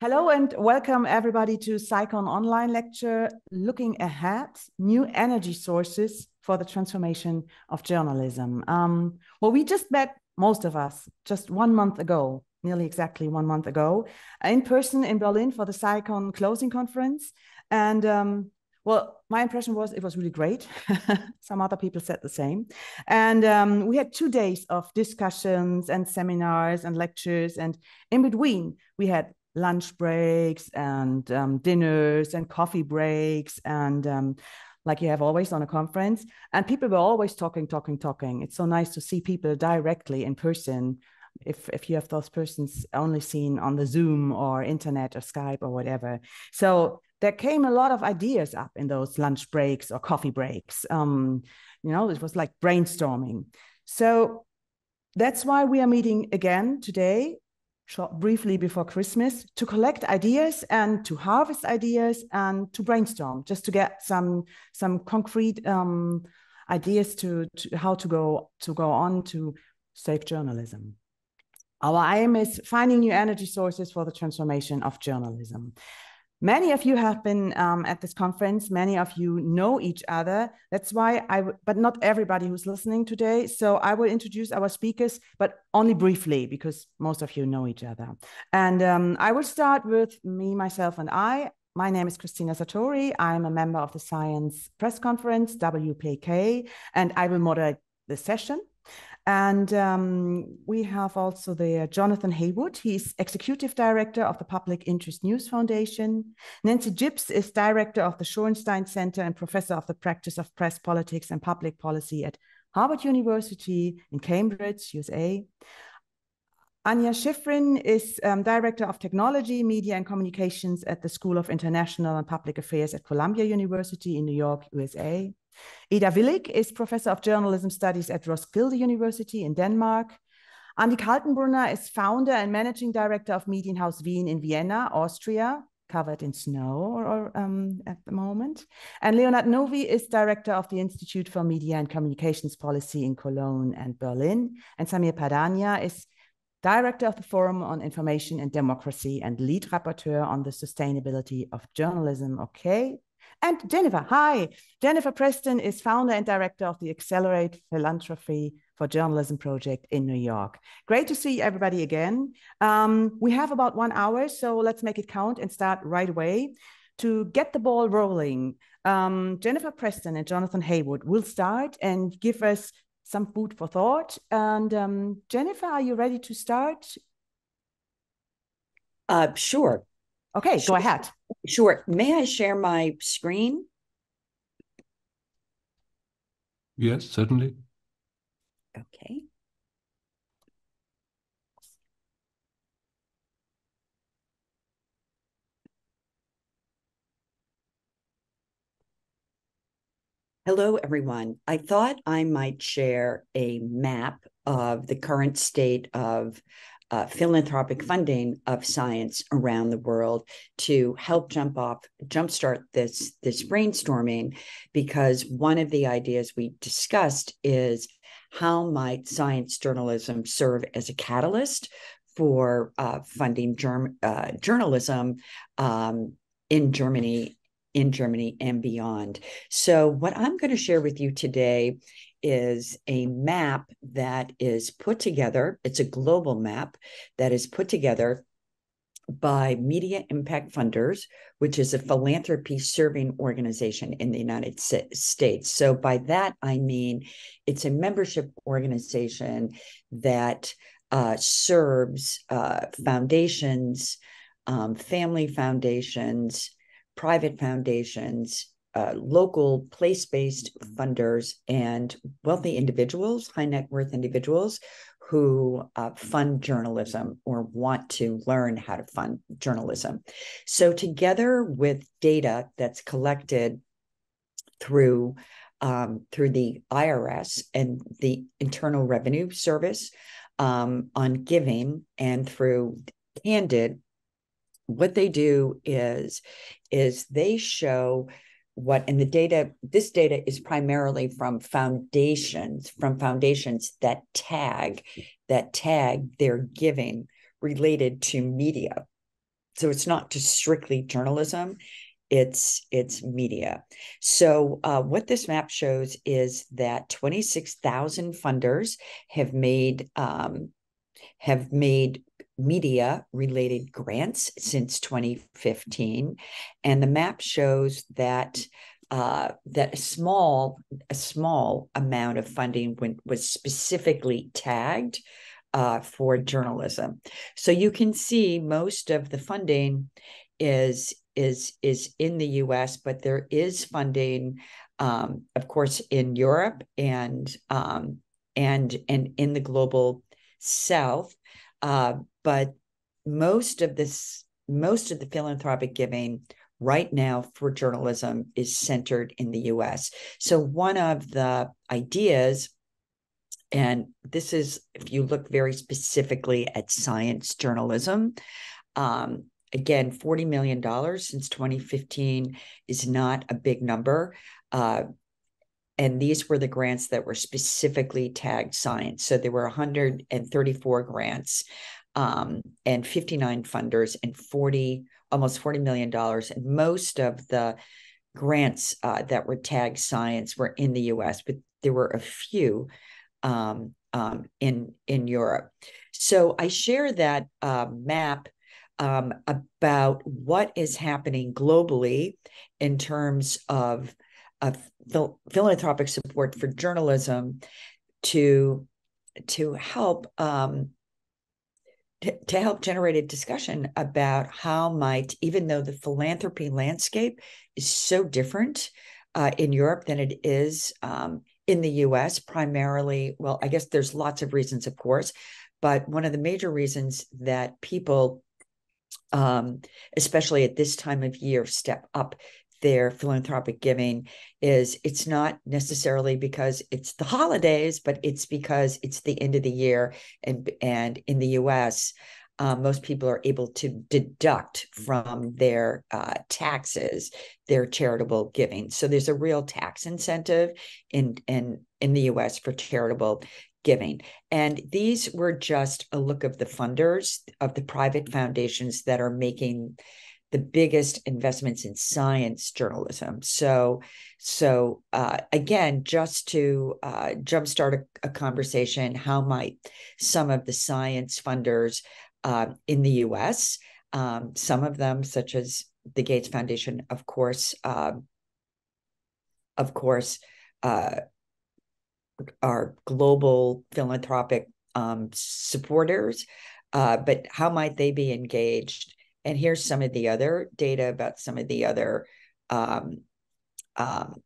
Hello and welcome everybody to SciCon online lecture, looking ahead, new energy sources for the transformation of journalism. Well, we just met, most of us, just 1 month ago, nearly exactly 1 month ago, in person in Berlin for the SciCon closing conference. And well, my impression was it was really great. Some other people said the same. And we had 2 days of discussions and seminars and lectures. And in between, we had lunch breaks and dinners and coffee breaks and like you have always on a conference. And people were always talking. It's so nice to see people directly in person if you have those persons only seen on the Zoom or internet or Skype or whatever. So there came a lot of ideas up in those lunch breaks or coffee breaks. It was like brainstorming. So that's why we are meeting again today, briefly before Christmas, to collect ideas and to harvest ideas and to brainstorm, just to get some concrete ideas to how to go on to save journalism. Our aim is finding new energy sources for the transformation of journalism. Many of you have been at this conference. Many of you know each other. That's why but not everybody who's listening today. So I will introduce our speakers, but only briefly because most of you know each other. And I will start with me, myself, and I. My name is Christina Sartori. I'm a member of the Science Press Conference, WPK, and I will moderate the session. And we have also there Jonathan Heawood. He's Executive Director of the Public Interest News Foundation. Nancy Gibbs is Director of the Shorenstein Center and Professor of the Practice of Press Politics and Public Policy at Harvard University in Cambridge, USA. Anya Schiffrin is Director of Technology, Media and Communications at the School of International and Public Affairs at Columbia University in New York, USA. Ida Willig is Professor of Journalism Studies at Roskilde University in Denmark. Andi Kaltenbrunner is Founder and Managing Director of Medienhaus Wien in Vienna, Austria, covered in snow at the moment. And Leonard Novy is Director of the Institute for Media and Communications Policy in Cologne and Berlin. And Samir Padania is Director of the Forum on Information and Democracy and lead rapporteur on the sustainability of journalism. Okay. And Jennifer, hi. Jennifer Preston is founder and director of the Accelerate Philanthropy for Journalism project in New York. Great to see everybody again. We have about 1 hour, so let's make it count and start right away. To get the ball rolling, Jennifer Preston and Jonathan Heawood will start and give us some food for thought. And Jennifer, are you ready to start? Sure. Okay, go ahead. Sure. May I share my screen? Yes, certainly. Okay. Hello, everyone. I thought I might share a map of the current state of philanthropic funding of science around the world to help jumpstart this brainstorming, because one of the ideas we discussed is how might science journalism serve as a catalyst for funding journalism in Germany and beyond. So what I'm going to share with you today is a map that is put together. It's a global map that is put together by Media Impact Funders, which is a philanthropy serving organization in the United States. So by that, I mean it's a membership organization that serves foundations, family foundations, private foundations, local place-based funders, and wealthy individuals, high net worth individuals who fund journalism or want to learn how to fund journalism. So together with data that's collected through the IRS and the Internal Revenue Service on giving, and through Candid, what they do is they show and this data is primarily from foundations that tag their giving related to media. So it's not just strictly journalism, it's media. So what this map shows is that 26,000 funders have made media related grants since 2015, and the map shows that that a small amount of funding was specifically tagged for journalism. So you can see most of the funding is in the US, but there is funding, of course, in Europe and in the global South. But most of the philanthropic giving right now for journalism is centered in the US. So one of the ideas, and this is if you look very specifically at science journalism, again, $40 million since 2015 is not a big number. And these were the grants that were specifically tagged science. So there were 134 grants and 59 funders and almost $40 million. And most of the grants that were tagged science were in the US, but there were a few in Europe. So I share that map about what is happening globally in terms of philanthropic support for journalism to help generate a discussion about how might, even though the philanthropy landscape is so different in Europe than it is in the US, primarily, well, I guess there's lots of reasons, of course, but one of the major reasons that people, especially at this time of year, step up their philanthropic giving is it's not necessarily because it's the holidays, but it's because it's the end of the year. And in the US, most people are able to deduct from their taxes their charitable giving. So there's a real tax incentive in the US for charitable giving. And these were just a look of the funders of the private foundations that are making the biggest investments in science journalism. So again, just to jumpstart a conversation, how might some of the science funders in the US, some of them, such as the Gates Foundation, of course, are global philanthropic supporters, but how might they be engaged? And here's some of the other data about some of the other, and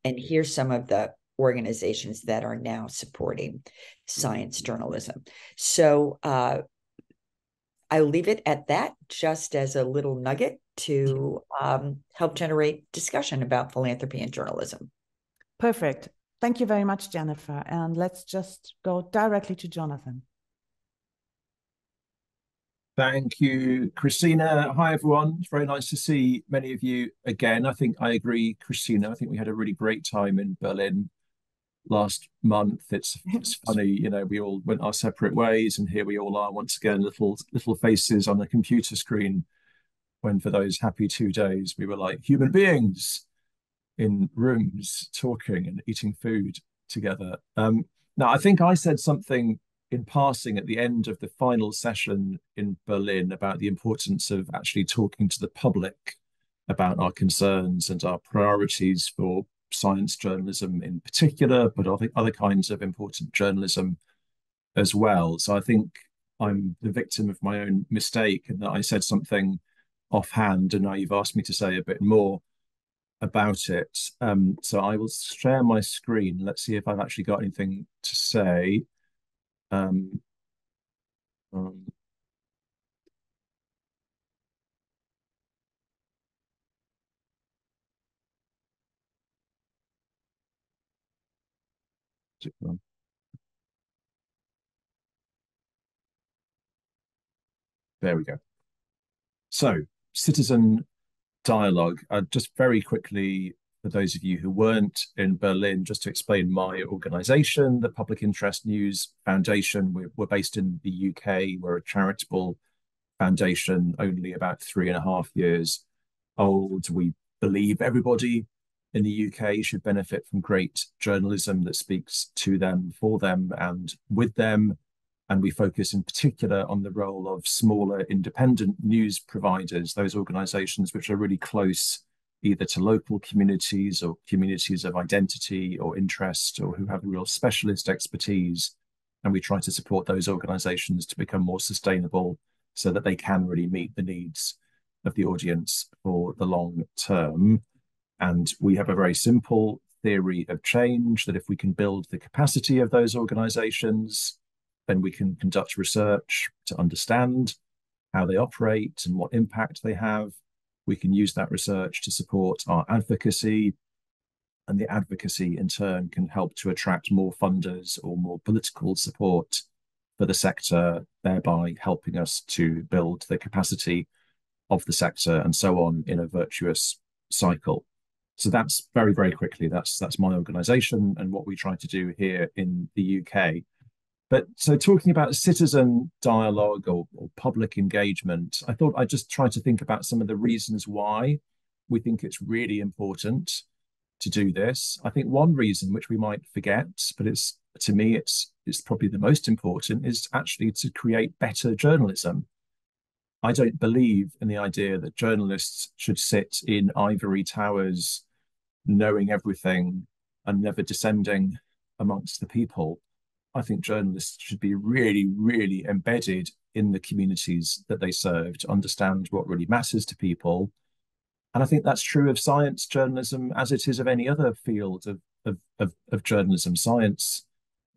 here's some of the organizations that are now supporting science journalism. So I'll leave it at that, just as a little nugget to help generate discussion about philanthropy and journalism. Perfect. Thank you very much, Jennifer. And let's just go directly to Jonathan. Thank you, Christina. Hi, everyone. It's very nice to see many of you again. I think I agree, Christina. I think we had a really great time in Berlin last month. It's funny, you know, we all went our separate ways, and here we all are once again, little faces on a computer screen, when for those happy 2 days, we were like human beings in rooms talking and eating food together. Now, I think I said something in passing at the end of the final session in Berlin about the importance of actually talking to the public about our concerns and our priorities for science journalism in particular, but I think other kinds of important journalism as well. So I think I'm the victim of my own mistake, and that I said something offhand, and now you've asked me to say a bit more about it. So I will share my screen. Let's see if I've actually got anything to say. There we go. So, citizen dialogue. Just very quickly, for those of you who weren't in Berlin, just to explain my organization, the Public Interest News Foundation. We're based in the UK. We're a charitable foundation, only about 3.5 years old. We believe everybody in the UK should benefit from great journalism that speaks to them, for them, and with them. And we focus in particular on the role of smaller independent news providers, those organizations which are really close either to local communities or communities of identity or interest, or who have real specialist expertise. And we try to support those organizations to become more sustainable so that they can really meet the needs of the audience for the long term. And we have a very simple theory of change, that if we can build the capacity of those organizations, then we can conduct research to understand how they operate and what impact they have. We can use that research to support our advocacy, and the advocacy in turn can help to attract more funders or more political support for the sector, thereby helping us to build the capacity of the sector, and so on in a virtuous cycle. So that's very, very quickly, that's my organization and what we try to do here in the UK. But so talking about citizen dialogue or public engagement, I thought I'd just try to think about some of the reasons why we think it's really important to do this. I think one reason, which we might forget, but it's, to me, it's probably the most important, is actually to create better journalism. I don't believe in the idea that journalists should sit in ivory towers, knowing everything and never descending amongst the people. I think journalists should be really, really embedded in the communities that they serve to understand what really matters to people. And I think that's true of science journalism as it is of any other field of journalism. Science,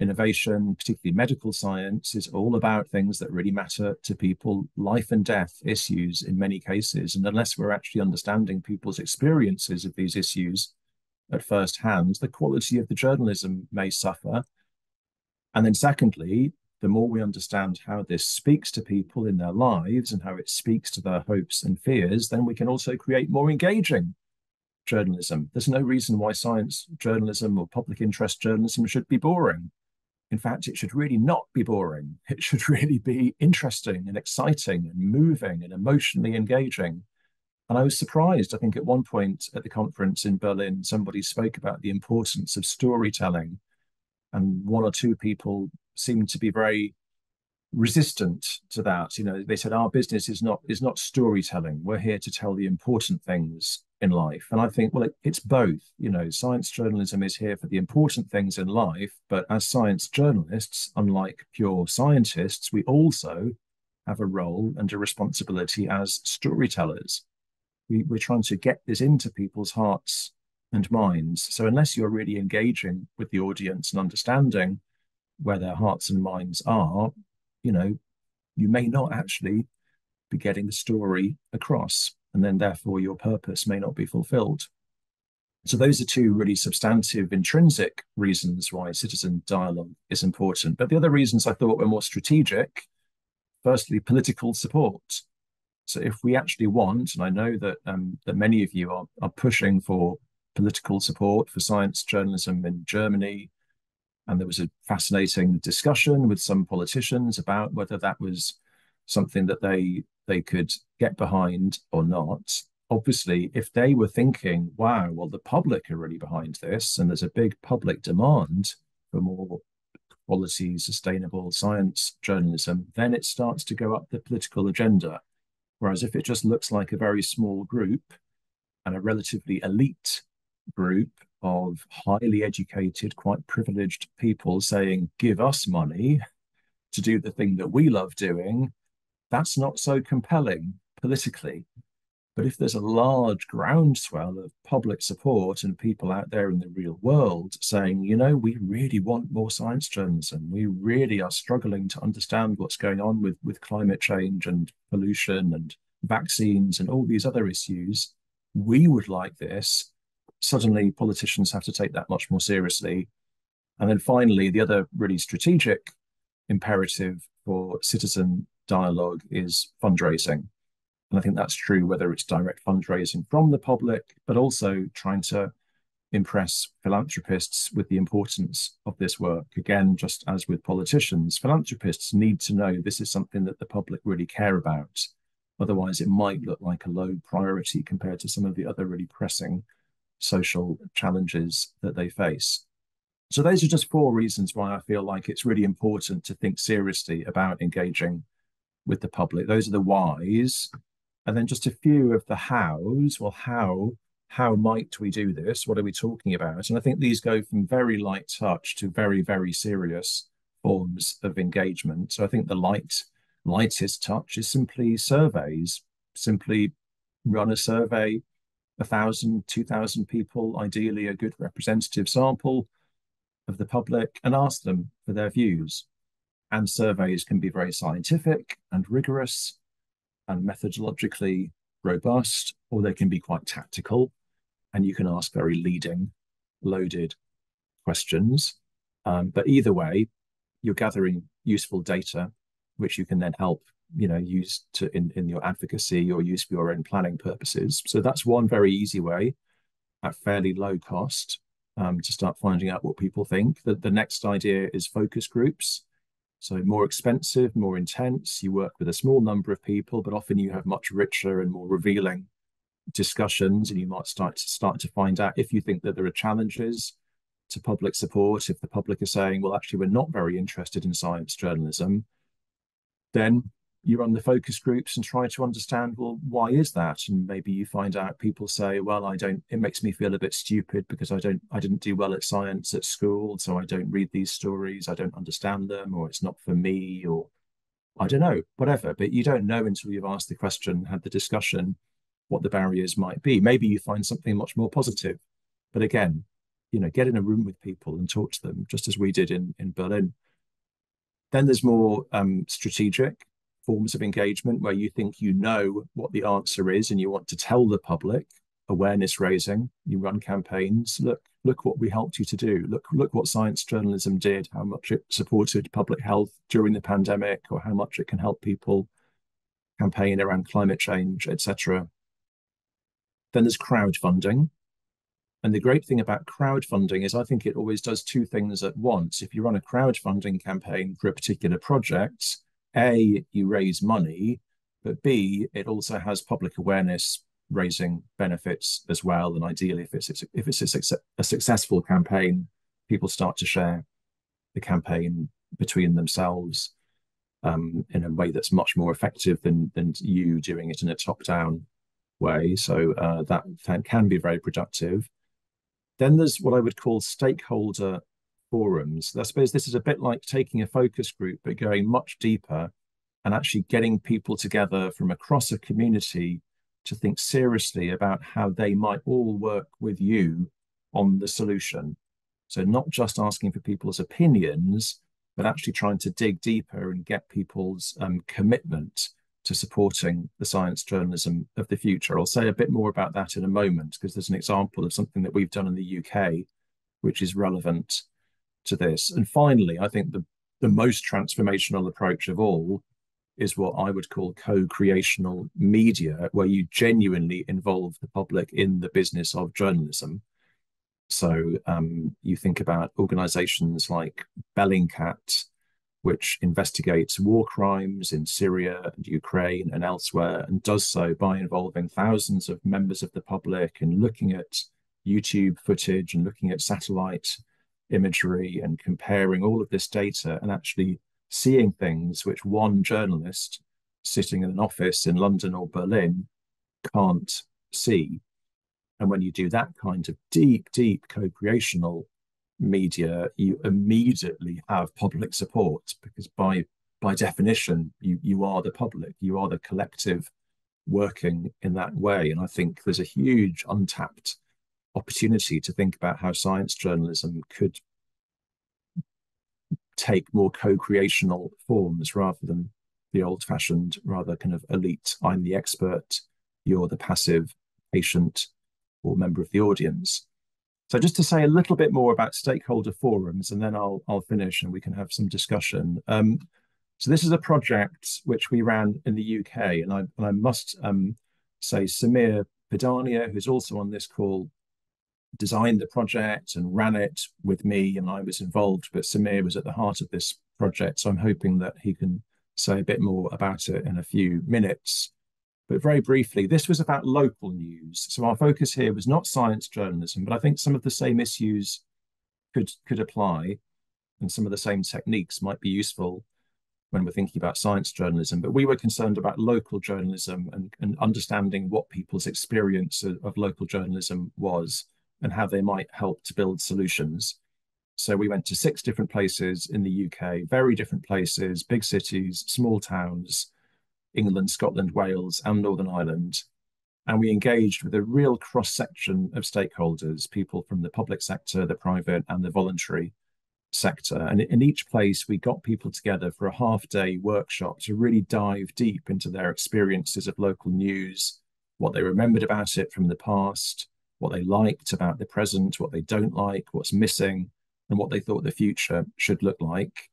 innovation, particularly medical science, is all about things that really matter to people, life and death issues in many cases. And unless we're actually understanding people's experiences of these issues at first hand, the quality of the journalism may suffer. And then secondly, the more we understand how this speaks to people in their lives and how it speaks to their hopes and fears, then we can also create more engaging journalism. There's no reason why science journalism or public interest journalism should be boring. In fact, it should really not be boring. It should really be interesting and exciting and moving and emotionally engaging. And I was surprised, I think at one point at the conference in Berlin, somebody spoke about the importance of storytelling. And one or two people seemed to be very resistant to that. You know, they said, our business is not storytelling. We're here to tell the important things in life. And I think, well, it's both. You know, science journalism is here for the important things in life. But as science journalists, unlike pure scientists, we also have a role and a responsibility as storytellers. We're trying to get this into people's hearts and minds. So unless you're really engaging with the audience and understanding where their hearts and minds are, you know, you may not actually be getting the story across, and then therefore your purpose may not be fulfilled. So those are two really substantive, intrinsic reasons why citizen dialogue is important. But the other reasons I thought were more strategic. Firstly, political support. So if we actually want, and I know that that many of you are pushing for political support for science journalism in Germany, and there was a fascinating discussion with some politicians about whether that was something that they could get behind or not. Obviously, if they were thinking, wow, well, the public are really behind this, and there's a big public demand for more quality, sustainable science journalism, then it starts to go up the political agenda. Whereas if it just looks like a very small group and a relatively elite group of highly educated, quite privileged people saying, give us money to do the thing that we love doing, that's not so compelling politically. But if there's a large groundswell of public support and people out there in the real world saying, you know, we really want more science journalism, we really are struggling to understand what's going on with climate change and pollution and vaccines and all these other issues, we would like this. Suddenly politicians have to take that much more seriously. And then finally, the other really strategic imperative for citizen dialogue is fundraising. And I think that's true whether it's direct fundraising from the public, but also trying to impress philanthropists with the importance of this work. Again, just as with politicians, philanthropists need to know this is something that the public really care about. Otherwise, it might look like a low priority compared to some of the other really pressing social challenges that they face. So those are just 4 reasons why I feel like it's really important to think seriously about engaging with the public. Those are the whys. And then just a few of the hows. Well, how might we do this? What are we talking about? And I think these go from very light touch to very, very serious forms of engagement. So I think the lightest touch is simply surveys. Simply run a survey, 1,000, 2,000 people, ideally a good representative sample of the public, and ask them for their views. And surveys can be very scientific and rigorous and methodologically robust, or they can be quite tactical, and you can ask very leading, loaded questions. But either way, you're gathering useful data, which you can then help use in your advocacy or use for your own planning purposes. So that's one very easy way at fairly low cost to start finding out what people think. The next idea is focus groups. So more expensive, more intense. You work with a small number of people, but often you have much richer and more revealing discussions, and you might start to find out if you think that there are challenges to public support. If the public are saying, well, actually, we're not very interested in science journalism, then you run the focus groups and try to understand, well, why is that? And maybe you find out people say, well, it makes me feel a bit stupid because I didn't do well at science at school, so I don't read these stories, I don't understand them, or it's not for me, or I don't know, whatever. But you don't know until you've asked the question, had the discussion, what the barriers might be. Maybe you find something much more positive. But again, get in a room with people and talk to them, just as we did in Berlin. Then there's more strategic forms of engagement where you think you know what the answer is and you want to tell the public. Awareness raising. You run campaigns. Look what we helped you to do. Look what science journalism did, how much it supported public health during the pandemic, or how much it can help people campaign around climate change, etc. Then there's crowdfunding. And the great thing about crowdfunding is I think it always does 2 things at once. If you run a crowdfunding campaign for a particular project, A, you raise money, but B, it also has public awareness raising benefits as well. And ideally, if it's a successful campaign, people start to share the campaign between themselves in a way that's much more effective than you doing it in a top-down way. So that can be very productive. Then there's what I would call stakeholder forums. I suppose this is a bit like taking a focus group, but going much deeper and actually getting people together from across a community to think seriously about how they might all work with you on the solution. So not just asking for people's opinions, but actually trying to dig deeper and get people's commitment to supporting the science journalism of the future. I'll say a bit more about that in a moment, because there's an example of something that we've done in the UK, which is relevant to this. And finally, I think the most transformational approach of all is what I would call co-creational media, where you genuinely involve the public in the business of journalism. So you think about organizations like Bellingcat, which investigates war crimes in Syria and Ukraine and elsewhere, and does so by involving thousands of members of the public and looking at YouTube footage and looking at satellite imagery and comparing all of this data and actually seeing things which one journalist sitting in an office in London or Berlin can't see. And when you do that kind of deep co-creational media, you immediately have public support, because by definition, you are the public, you are the collective working in that way. And I think there's a huge untapped opportunity to think about how science journalism could take more co-creational forms rather than the old-fashioned, rather kind of elite, I'm the expert, you're the passive patient or member of the audience. So just to say a little bit more about stakeholder forums, and then I'll finish and we can have some discussion. So this is a project which we ran in the UK, and I must say Samir Padania, who's also on this call, designed the project and ran it with me, and I was involved, but Samir was at the heart of this project. So I'm hoping that he can say a bit more about it in a few minutes. But very briefly, this was about local news. So our focus here was not science journalism, but I think some of the same issues could apply, and some of the same techniques might be useful when we're thinking about science journalism. But we were concerned about local journalism and understanding what people's experience of local journalism was and how they might help to build solutions. So we went to 6 different places in the UK, very different places, big cities, small towns, England, Scotland, Wales, and Northern Ireland. And we engaged with a real cross-section of stakeholders, people from the public sector, the private, and the voluntary sector. And in each place, we got people together for a half-day workshop to really dive deep into their experiences of local news, what they remembered about it from the past, what they liked about the present, what they don't like, what's missing, and what they thought the future should look like.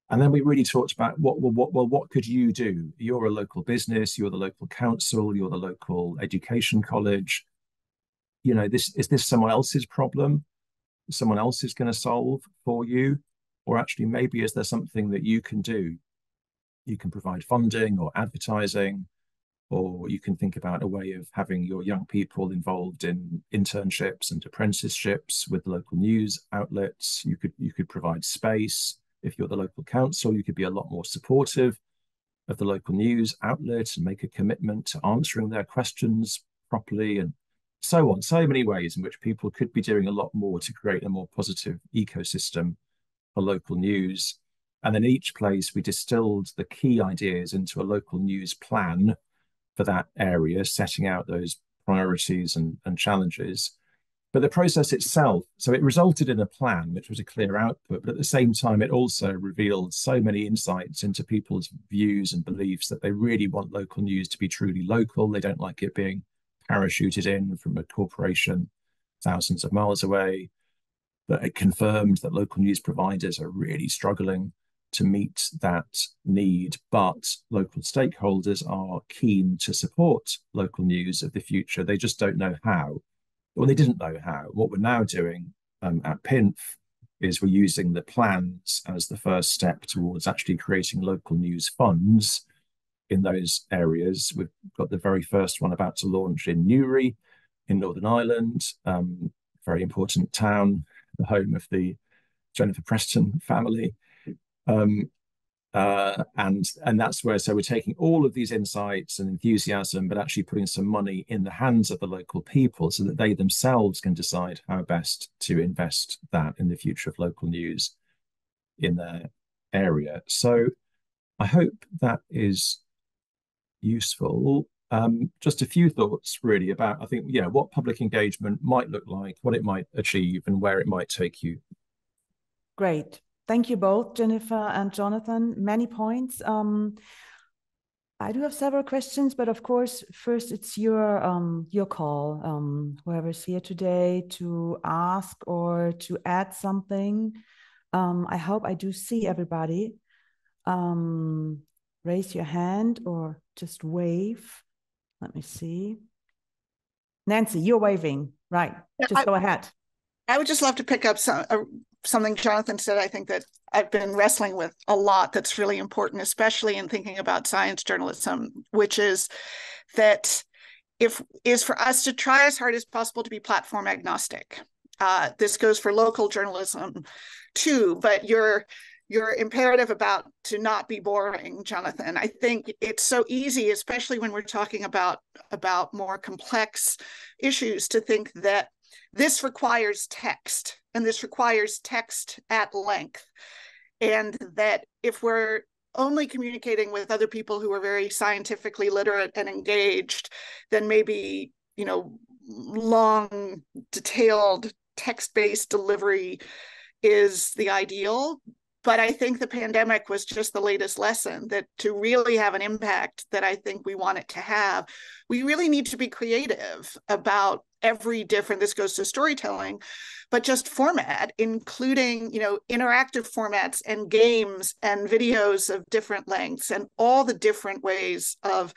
And then we really talked about what could you do? You're a local business, you're the local council, you're the local education college. You know, is this someone else's problem? Someone else is going to solve for you? Or actually, maybe is there something that you can do? You can provide funding or advertising, or you can think about a way of having your young people involved in internships and apprenticeships with local news outlets. You could provide space. If you're the local council, you could be a lot more supportive of the local news outlet and make a commitment to answering their questions properly, and so on. So many ways in which people could be doing a lot more to create a more positive ecosystem for local news. And then each place we distilled the key ideas into a local news plan for that area, setting out those priorities and challenges. But the process itself, so it resulted in a plan, which was a clear output, but at the same time, it also revealed so many insights into people's views and beliefs that they really want local news to be truly local. They don't like it being parachuted in from a corporation thousands of miles away. But it confirmed that local news providers are really struggling to meet that need, but local stakeholders are keen to support local news of the future. They just don't know how. Well, they didn't know how. What we're now doing at PINF is we're using the plans as the first step towards actually creating local news funds in those areas. We've got the very first one about to launch in Newry in Northern Ireland, very important town, the home of the Jennifer Preston family. And that's where, so we're taking all of these insights and enthusiasm, but actually putting some money in the hands of the local people so that they themselves can decide how best to invest that in the future of local news in their area. So I hope that is useful. Just a few thoughts really about, I think, what public engagement might look like, what it might achieve, and where it might take you. Great. Thank you both, Jennifer and Jonathan. Many points. I do have several questions, but of course, first it's your call, whoever's here today, to ask or to add something. I hope I do see everybody. Raise your hand or just wave. Let me see. Nancy, you're waving. Right. Just go ahead. I would just love to pick up something Jonathan said. I think that I've been wrestling with a lot that's really important, especially in thinking about science journalism, which is that is for us to try as hard as possible to be platform agnostic. This goes for local journalism too, but your imperative about to not be boring, Jonathan. I think it's so easy, especially when we're talking about more complex issues, to think that this requires text, and this requires text at length. And that if we're only communicating with other people who are very scientifically literate and engaged, then maybe, long, detailed, text-based delivery is the ideal. But I think the pandemic was just the latest lesson that to really have an impact that I think we want it to have, we really need to be creative about every different, this goes to storytelling, but just format, including, interactive formats and games and videos of different lengths and all the different ways of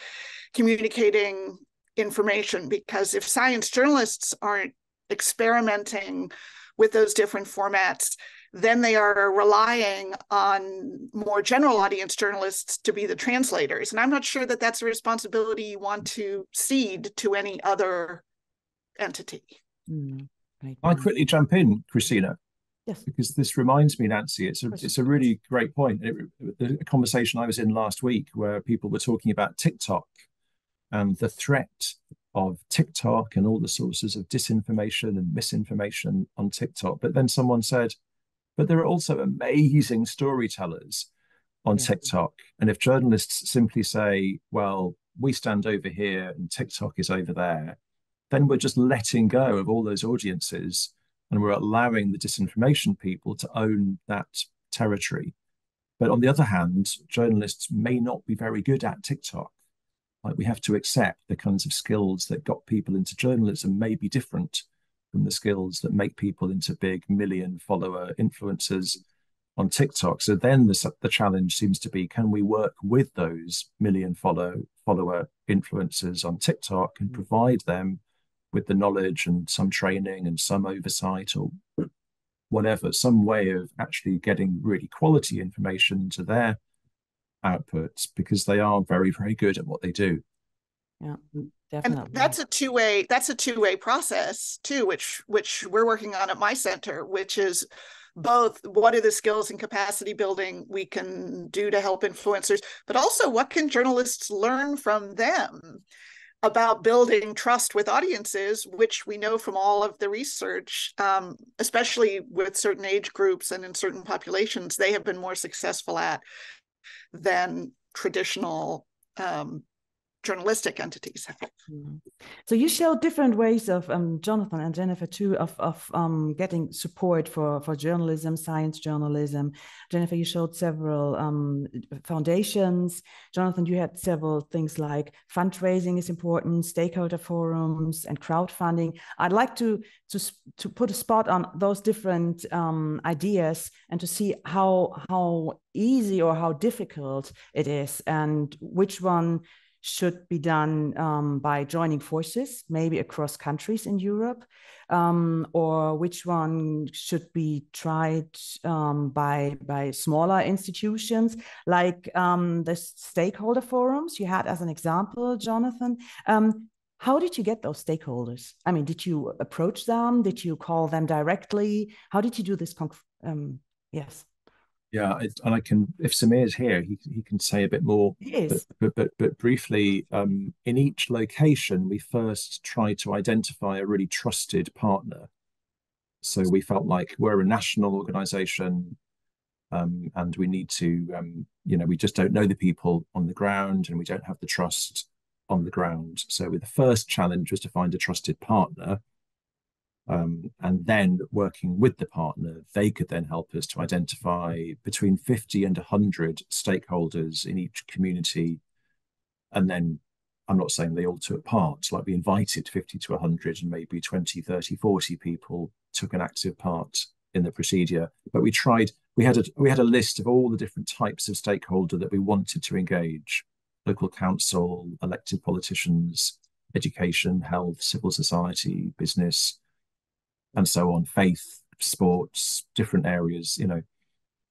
communicating information. Because if science journalists aren't experimenting with those different formats, then they are relying on more general audience journalists to be the translators. And I'm not sure that that's a responsibility you want to cede to any other entity. I'll quickly jump in, Christina. Yes. Because this reminds me, Nancy, it's a really great point. The conversation I was in last week where people were talking about TikTok and the threat of TikTok and all the sources of disinformation and misinformation on TikTok. But then someone said, but there are also amazing storytellers on TikTok. And if journalists simply say, well, we stand over here and TikTok is over there, then we're just letting go of all those audiences and we're allowing the disinformation people to own that territory. But on the other hand, journalists may not be very good at TikTok. Like, we have to accept the kinds of skills that got people into journalism may be different from the skills that make people into big million follower influencers on TikTok. So then the challenge seems to be, can we work with those million follower influencers on TikTok and provide them with the knowledge and some training and some oversight or whatever, some way of actually getting really quality information to their outputs, because they are very, very good at what they do. Yeah, definitely. And that's a two-way process too, which we're working on at my center, which is both what are the skills and capacity building we can do to help influencers, but also what can journalists learn from them about building trust with audiences, which we know from all of the research, especially with certain age groups and in certain populations, they have been more successful at than traditional journalistic entities have. So you showed different ways of Jonathan and Jennifer too of getting support for journalism, science journalism. Jennifer, you showed several foundations. Jonathan, you had several things like fundraising is important, stakeholder forums, and crowdfunding. I'd like to put a spot on those different ideas and to see how easy or how difficult it is, and which one should be done by joining forces, maybe across countries in Europe, or which one should be tried by smaller institutions, like the stakeholder forums you had as an example, Jonathan. How did you get those stakeholders? I mean, did you approach them? Did you call them directly? How did you do this? Yes. Yeah, and I can, if Samir's here, he can say a bit more. Yes. But briefly, in each location, we first tried to identify a really trusted partner. So we felt like we're a national organization, and we need to, we just don't know the people on the ground, and we don't have the trust on the ground. So the first challenge was to find a trusted partner. And then working with the partner, they could then help us to identify between 50 and 100 stakeholders in each community. And then I'm not saying they all took part, like we invited 50 to 100 and maybe 20, 30, 40 people took an active part in the procedure. But we had a list of all the different types of stakeholder that we wanted to engage: local council, elected politicians, education, health, civil society, business, and so on, faith, sports, different areas,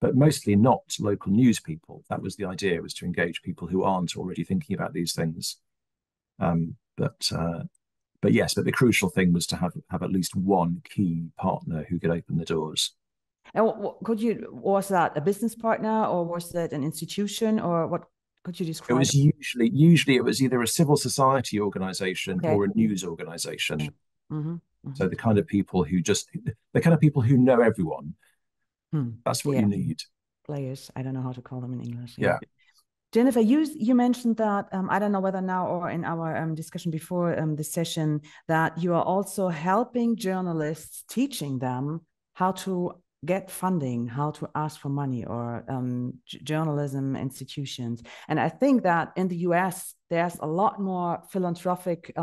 but mostly not local news people. That was the idea, was to engage people who aren't already thinking about these things. But the crucial thing was to have at least one key partner who could open the doors. And was that a business partner, or was that an institution, or what could you describe? It was usually it was either a civil society organization or a news organization. Okay. Mm-hmm. So the kind of people who know everyone. That's what you need. Players. I don't know how to call them in English. Yeah. Jennifer, you mentioned that, I don't know whether now or in our discussion before this session, that you are also helping journalists, teaching them how to get funding, how to ask for money, or journalism institutions. And I think that in the US, there's a lot more philanthropic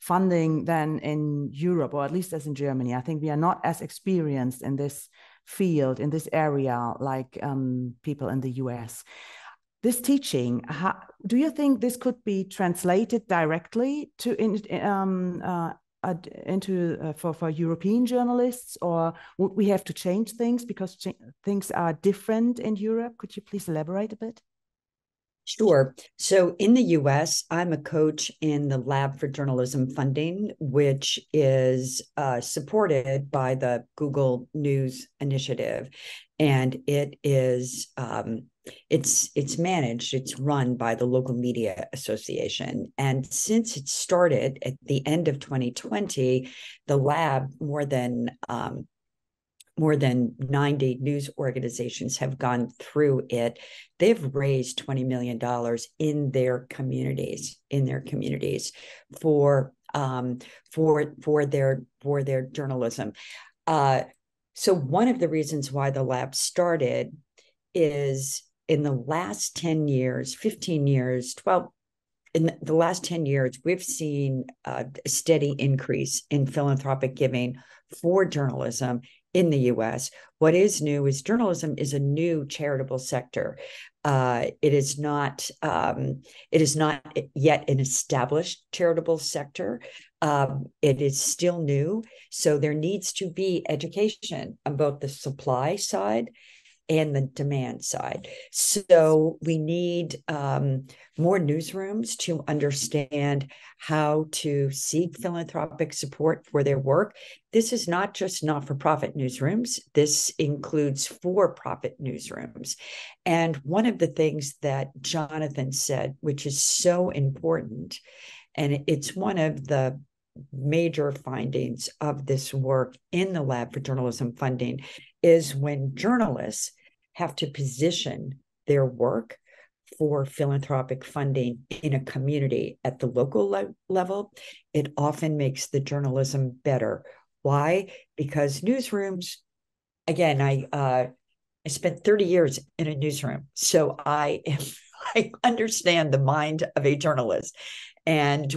funding than in Europe, or at least as in Germany. I think we are not as experienced in this field, in this area, like people in the US. This teaching, do you think this could be translated directly for European journalists, or would we have to change things because things are different in Europe? Could you please elaborate a bit? Sure. So in the US, I'm a coach in the Lab for Journalism Funding, which is supported by the Google News Initiative. And it is it's managed, it's run by the local media association. And since it started at the end of 2020, the lab, more than 90 news organizations have gone through it. They've raised $20 million in their communities, for their journalism. So one of the reasons why the lab started is in the last 10 years, 15 years, 12, in the last 10 years, we've seen a steady increase in philanthropic giving for journalism in the US. What is new is journalism is a new charitable sector. It is not yet an established charitable sector. It is still new. So there needs to be education on both the supply side and the demand side. So we need more newsrooms to understand how to seek philanthropic support for their work. This is not just not-for-profit newsrooms. This includes for-profit newsrooms. And one of the things that Jonathan said, which is so important, and it's one of the major findings of this work in the Lab for Journalism Funding, is when journalists have to position their work for philanthropic funding in a community at the local level, it often makes the journalism better. Why? Because newsrooms, again, I spent 30 years in a newsroom, so I understand the mind of a journalist. And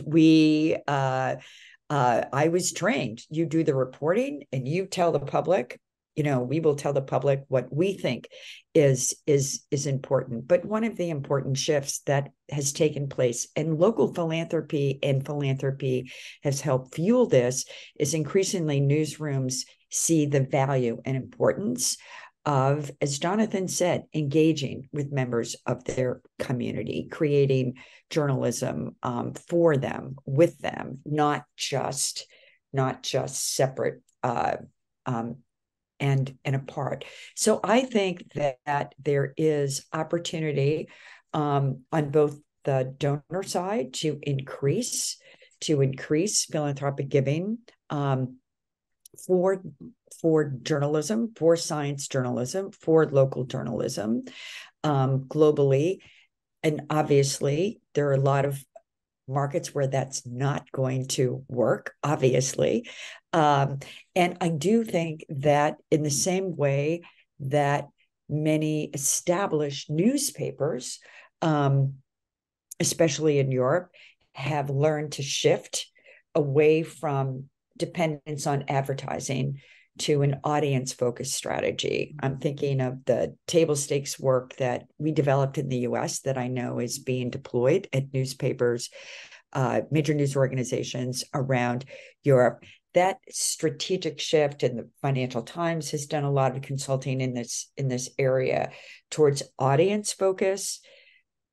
I was trained. You do the reporting and you tell the public, we will tell the public what we think is important. But one of the important shifts that has taken place, and local philanthropy has helped fuel this, is increasingly newsrooms see the value and importance of, as Jonathan said, engaging with members of their community, creating journalism for them, with them, not just separate and apart. So I think that there is opportunity on both the donor side to increase philanthropic giving for journalism, for science journalism, for local journalism globally. And obviously, there are a lot of markets where that's not going to work, obviously. And I do think that in the same way that many established newspapers, especially in Europe, have learned to shift away from dependence on advertising to an audience-focused strategy. I'm thinking of the table stakes work that we developed in the US that I know is being deployed at newspapers, major news organizations around Europe. That strategic shift, and the Financial Times has done a lot of consulting in this area towards audience focus.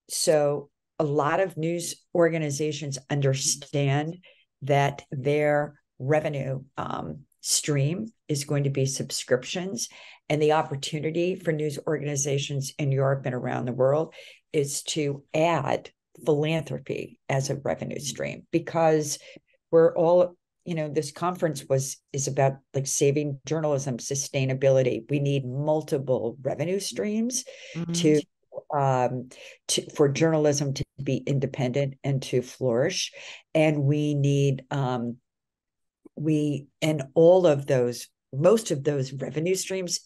So a lot of news organizations understand that their revenue stream is going to be subscriptions, and the opportunity for news organizations in Europe and around the world is to add philanthropy as a revenue stream, because we're all, this conference is about like saving journalism sustainability. We need multiple revenue streams for journalism to be independent and to flourish, and we need most of those revenue streams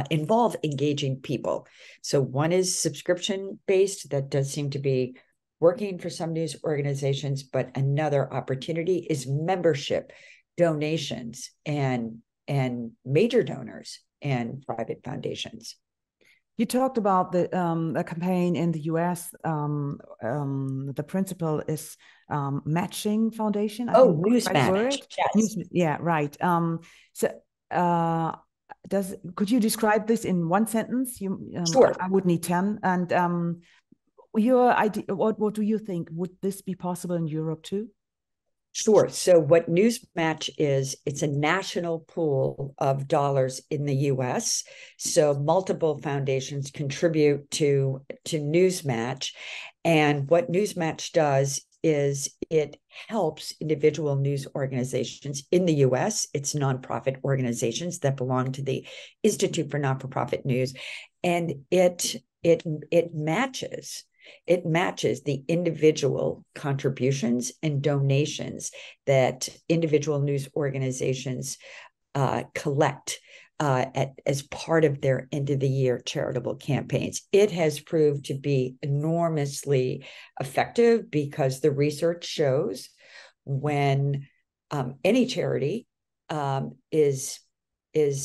involve engaging people. So one is subscription based, that does seem to be working for some news organizations, but another opportunity is membership, donations, and major donors and private foundations. You talked about the campaign in the US. The principle is matching foundation. I think News right match. word. Yes. Yeah, right. So could you describe this in one sentence? Sure. I would need 10. And your idea, what do you think? Would this be possible in Europe too? Sure. So what Newsmatch is, it's a national pool of dollars in the US. So multiple foundations contribute to Newsmatch. And what Newsmatch does is it helps individual news organizations in the US. It's nonprofit organizations that belong to the Institute for Not-for-Profit News. And it matches the individual contributions and donations that individual news organizations collect as part of their end of the year charitable campaigns. It has proved to be enormously effective because the research shows when any charity is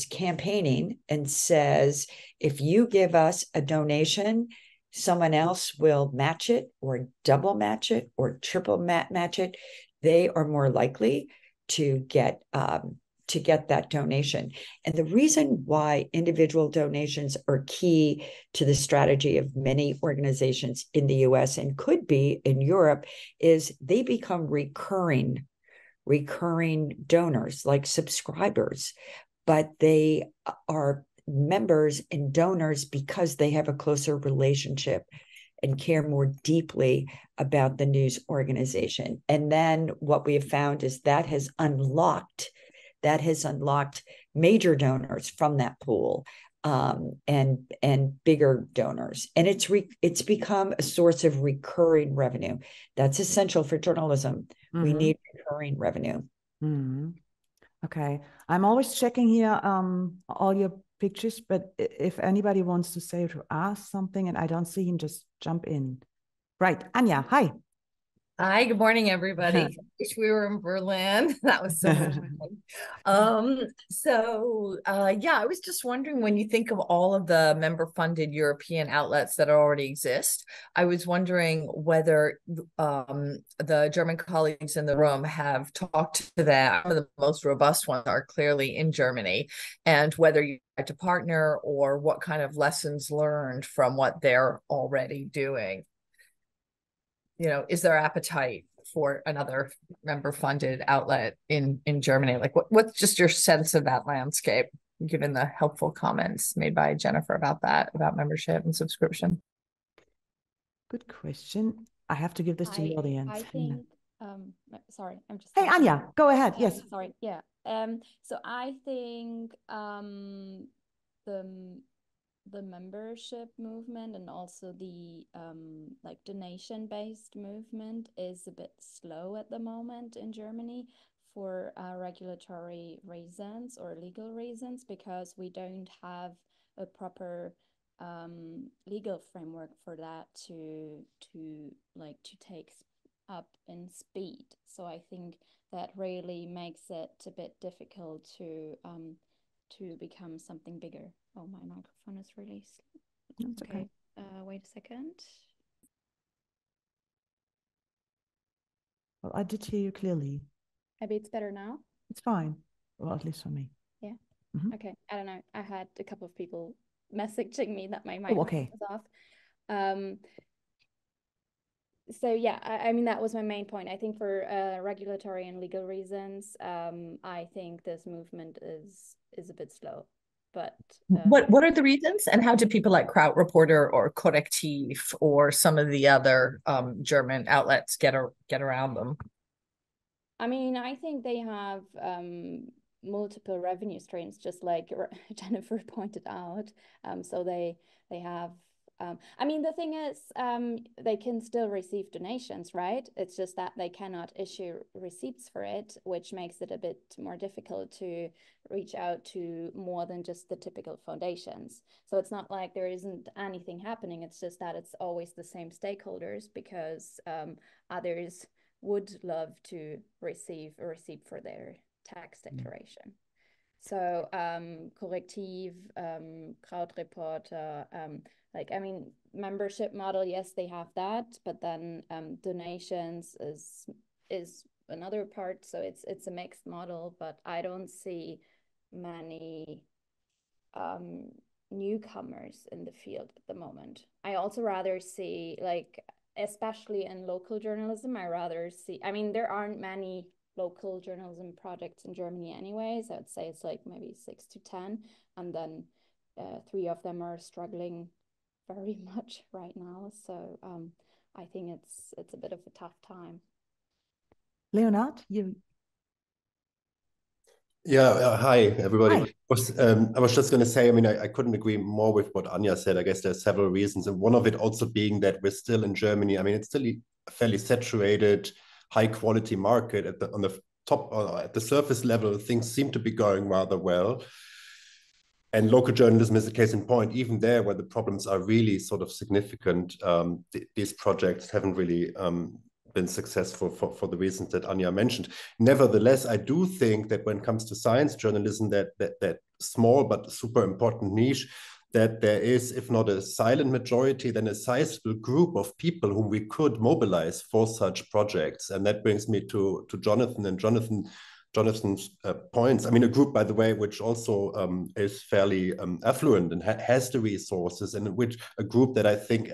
campaigning and says, if you give us a donation, someone else will match it or double match it or triple match it, they are more likely to get that donation. And the reason why individual donations are key to the strategy of many organizations in the US and could be in Europe is they become recurring donors, like subscribers, but they are members and donors because they have a closer relationship and care more deeply about the news organization. And then what we have found is that has unlocked major donors from that pool, and bigger donors. And it's become a source of recurring revenue. That's essential for journalism. Mm-hmm. We need recurring revenue. Mm-hmm. Okay. I'm always checking here all your pictures, but if anybody wants to say or to ask something and I don't see him, just jump in. Right. Anya, hi. Hi, good morning, everybody. Wish we were in Berlin. That was so much fun. Yeah, I was just wondering, when you think of all of the member-funded European outlets that already exist, I was wondering whether the German colleagues in the room have talked to them. Some of the most robust ones are clearly in Germany, and whether you like to partner or what kind of lessons learned from what they're already doing. You know, is there appetite for another member-funded outlet in Germany? Like, what's just your sense of that landscape, given the helpful comments made by Jennifer about membership and subscription? Good question. I have to give this to the audience. I think, sorry, I'm just. Hey, Anya, go ahead. Yes. Sorry. Yeah. So I think the membership movement and also the like donation-based movement is a bit slow at the moment in Germany for regulatory reasons or legal reasons, because we don't have a proper legal framework for that to take up in speed. So I think that really makes it a bit difficult to become something bigger. Oh, my microphone is really slow. That's okay. Wait a second. Well, I did hear you clearly. Maybe it's better now. It's fine. Well, at least for me. Yeah. Mm-hmm. Okay. I don't know. I had a couple of people messaging me that my microphone was off. So yeah, I mean, that was my main point. I think for regulatory and legal reasons, I think this movement is a bit slow. But what are the reasons, and how do people like Kraut Reporter or Korrektiv or some of the other German outlets get around them? I mean, I think they have multiple revenue streams, just like Jennifer pointed out. So they have. I mean, the thing is, they can still receive donations, right? It's just that they cannot issue receipts for it, which makes it a bit more difficult to reach out to more than just the typical foundations. So it's not like there isn't anything happening. It's just that it's always the same stakeholders, because others would love to receive a receipt for their tax declaration. So Korrektiv, Krautreporter, like, I mean, membership model, yes, they have that, but then donations is another part. So it's a mixed model, but I don't see many newcomers in the field at the moment. I also rather see, like, especially in local journalism, I rather see, I mean, there aren't many local journalism projects in Germany anyways. I would say it's like maybe 6 to 10, and then 3 of them are struggling very much right now. So I think it's a bit of a tough time. Leonard, you. Yeah, hi everybody. Hi. I was just going to say, I mean, I couldn't agree more with what Anya said. I guess there's several reasons, and one of it also being that we're still in Germany. I mean, it's still a fairly saturated, high quality market. On the top, at the surface level, things seem to be going rather well. And local journalism is a case in point. Even there, where the problems are really sort of significant, these projects haven't really been successful for the reasons that Anya mentioned. Nevertheless, I do think that when it comes to science journalism, that small but super important niche, that there is, if not a silent majority, then a sizable group of people whom we could mobilize for such projects. And that brings me to Jonathan and Jonathan's points. I mean, a group, by the way, which also is fairly affluent and has the resources, and which a group that I think,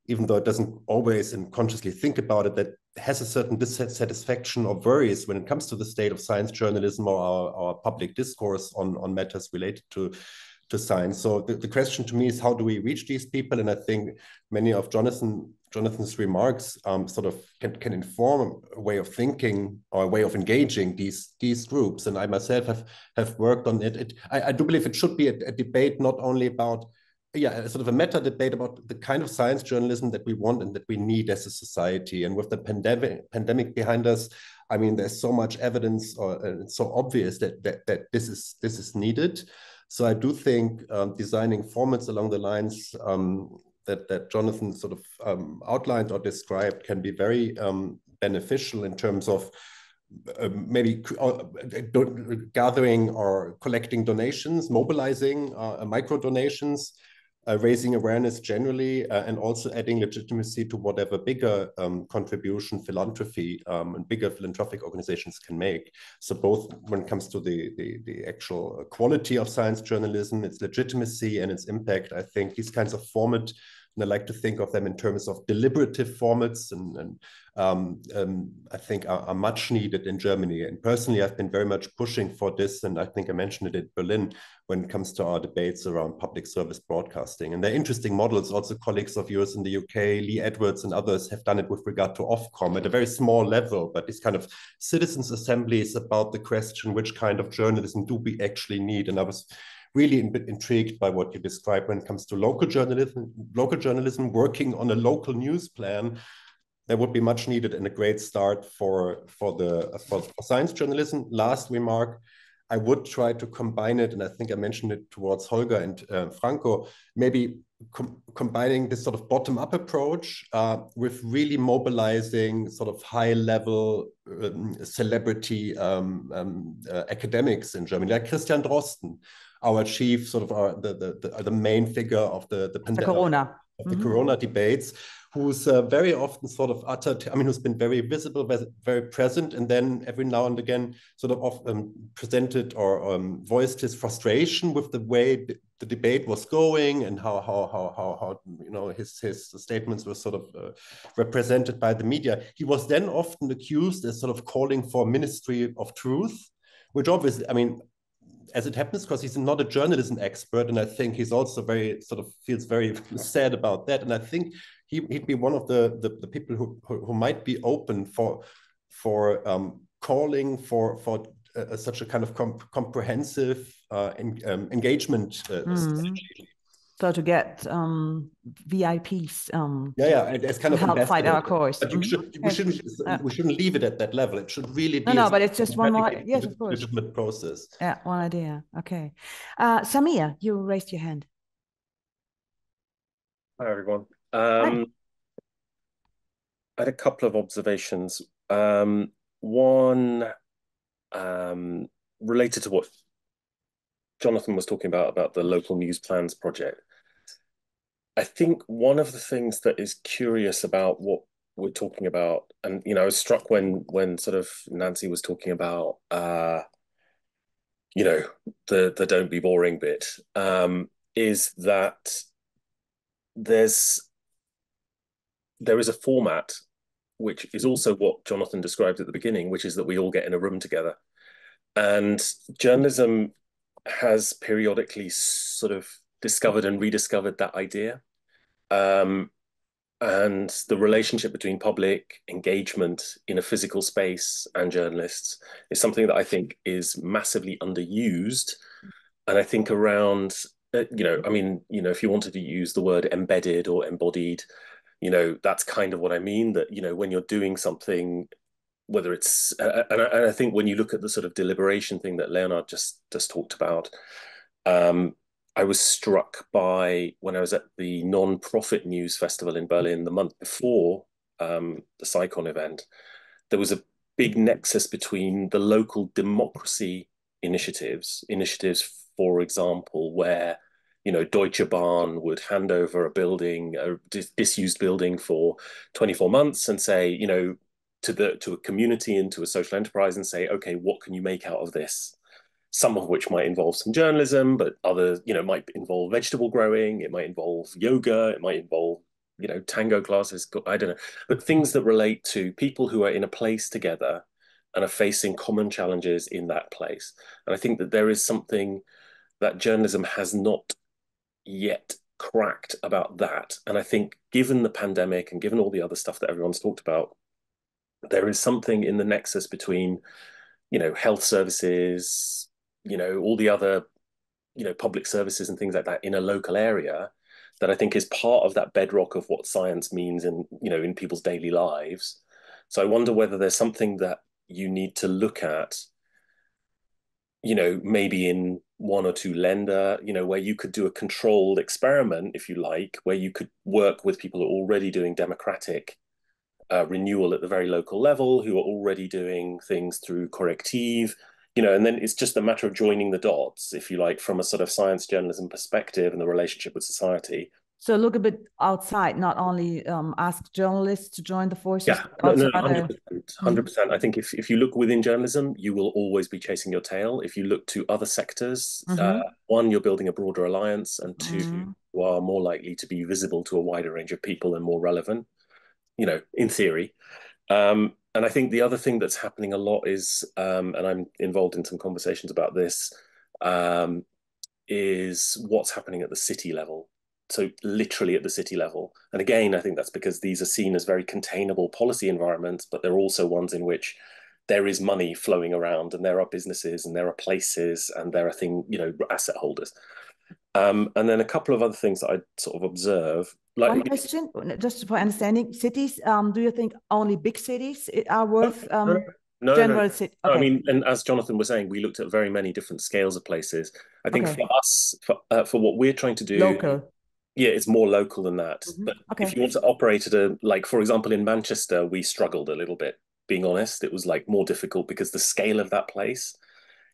even though it doesn't always and consciously think about it, that has a certain dissatisfaction or worries when it comes to the state of science journalism or our public discourse on matters related to science. So the question to me is, how do we reach these people? And I think many of Jonathan's remarks sort of can inform a way of thinking or a way of engaging these groups. And I myself have worked on it. I do believe it should be a debate not only about sort of a meta debate about the kind of science journalism that we want and that we need as a society. And with the pandemic behind us, I mean, there's so much evidence, it's so obvious that this is needed. So I do think designing formats along the lines that Jonathan sort of outlined or described can be very beneficial in terms of maybe gathering or collecting donations, mobilizing micro donations, raising awareness generally, and also adding legitimacy to whatever bigger contribution philanthropy and bigger philanthropic organizations can make. So both when it comes to the actual quality of science journalism, its legitimacy and its impact, I think these kinds of format, and I like to think of them in terms of deliberative formats, and I think are much needed in Germany. And personally, I've been very much pushing for this, and I think I mentioned it in Berlin when it comes to our debates around public service broadcasting. And they're interesting models. Also, colleagues of yours in the UK, Lee Edwards and others, have done it with regard to Ofcom at a very small level, but these kind of citizens' assemblies about the question, which kind of journalism do we actually need? And I was really intrigued by what you described when it comes to local journalism working on a local news plan. That would be much needed and a great start for science journalism. Last remark, I would try to combine it, and I think I mentioned it towards Holger and Franco, maybe combining this sort of bottom-up approach with really mobilizing sort of high-level celebrity academics in Germany, like Christian Drosten, our chief, sort of the main figure of the Corona debates, who's very often sort of uttered, I mean, who's been very visible, very present, and then every now and again sort of presented or voiced his frustration with the way the debate was going and how you know his statements were sort of represented by the media. He was then often accused as sort of calling for a ministry of truth, which obviously, I mean, as it happens, because he's not a journalism expert, and I think he's also very sort of feels very sad about that. And I think he'd be one of the people who might be open for calling for such a kind of comprehensive engagement strategy. So to get VIPs, as kind of help fight our cause. But we shouldn't leave it at that level. It should really be but it's just one more. Yes, of course. Legitimate process. Yeah, one idea. Okay, Samir, you raised your hand. Hi everyone. Hi. I had a couple of observations. One related to what Jonathan was talking about the local news plans project, I think one of the things that is curious about what we're talking about, and I was struck when sort of Nancy was talking about the don't be boring bit, is that there is a format which is also what Jonathan described at the beginning, which is that we all get in a room together. And journalism has periodically sort of discovered and rediscovered that idea. And the relationship between public engagement in a physical space and journalists is something that I think is massively underused. And I think around, if you wanted to use the word embedded or embodied, that's kind of what I mean, that, when you're doing something, whether it's, and I think when you look at the sort of deliberation thing that Leonard just talked about, I was struck by when I was at the non-profit news festival in Berlin the month before the SciCon event, there was a big nexus between the local democracy initiatives, for example, where Deutsche Bahn would hand over a building, a disused building for 24 months and say, to a community and to a social enterprise and say, okay, what can you make out of this? Some of which might involve some journalism, but others, might involve vegetable growing. It might involve yoga. It might involve, tango classes. I don't know, but things that relate to people who are in a place together and are facing common challenges in that place. And I think that there is something that journalism has not yet cracked about that. And I think given the pandemic and given all the other stuff that everyone's talked about, there is something in the nexus between, health services, all the other, public services and things like that in a local area that I think is part of that bedrock of what science means in people's daily lives. So I wonder whether there's something that you need to look at, maybe in one or two Länder, where you could do a controlled experiment, if you like, where you could work with people who are already doing democratic renewal at the very local level, who are already doing things through corrective, and then it's just a matter of joining the dots, if you like, from a sort of science journalism perspective and the relationship with society. So look a bit outside, not only ask journalists to join the forces. Yeah, no, 100%. I think if you look within journalism, you will always be chasing your tail. If you look to other sectors, one, you're building a broader alliance, and two, you are more likely to be visible to a wider range of people and more relevant, in theory. And I think the other thing that's happening a lot is, and I'm involved in some conversations about this, is what's happening at the city level. So literally at the city level. And again, I think that's because these are seen as very containable policy environments, but they're also ones in which there is money flowing around and there are businesses and there are places and there are asset holders. And then a couple of other things that I sort of observe. One question, just for understanding, cities, do you think only big cities are worth general city? Okay. I mean, and as Jonathan was saying, we looked at very many different scales of places. I think for us, for what we're trying to do, local. Yeah, it's more local than that. But if you want to operate at for example, in Manchester, we struggled a little bit, being honest. It was more difficult because the scale of that place,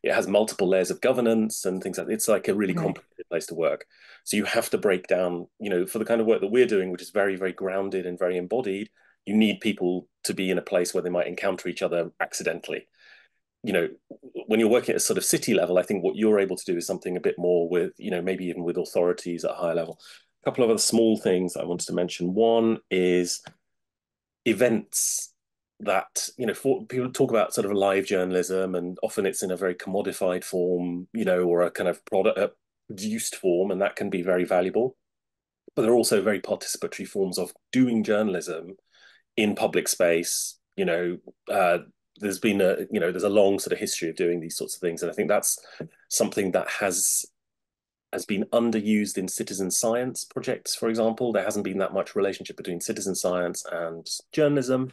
it has multiple layers of governance and things like that. It's like a really complicated place to work. So you have to break down, for the kind of work that we're doing, which is very, very grounded and very embodied, you need people to be in a place where they might encounter each other accidentally. When you're working at a sort of city level, I think what you're able to do is something a bit more with, maybe even with authorities at a higher level. A couple of other small things I wanted to mention. One is events that, people talk about sort of live journalism, and often it's in a very commodified form, or a kind of product produced form, and that can be very valuable. But there are also very participatory forms of doing journalism in public space. There's been there's a long sort of history of doing these sorts of things, and I think that's something that has been underused in citizen science projects, for example. There hasn't been that much relationship between citizen science and journalism.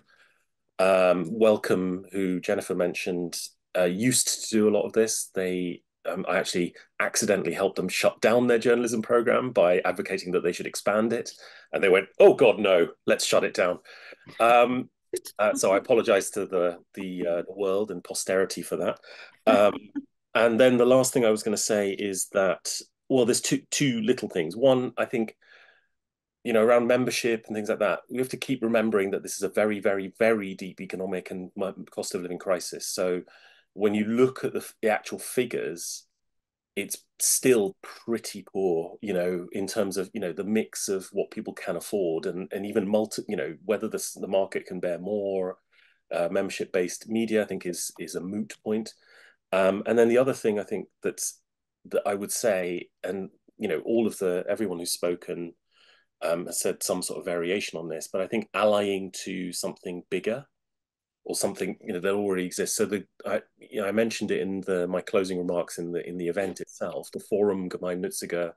Wellcome, who Jennifer mentioned, used to do a lot of this. I actually accidentally helped them shut down their journalism program by advocating that they should expand it. And they went, oh God, no, let's shut it down. So I apologize to the world and posterity for that. And then the last thing I was going to say is that, well, there's two little things. One, I think, around membership and things like that, we have to keep remembering that this is a very, very, very deep economic and cost of living crisis. So when you look at the actual figures, it's still pretty poor, in terms of, the mix of what people can afford and even whether the market can bear more membership-based media, I think is a moot point. And then the other thing I think that I would say, and, everyone who's spoken has said some sort of variation on this, but I think allying to something bigger or something that already exists. So I mentioned it in my closing remarks in the event itself. The Forum Gemeinnütziger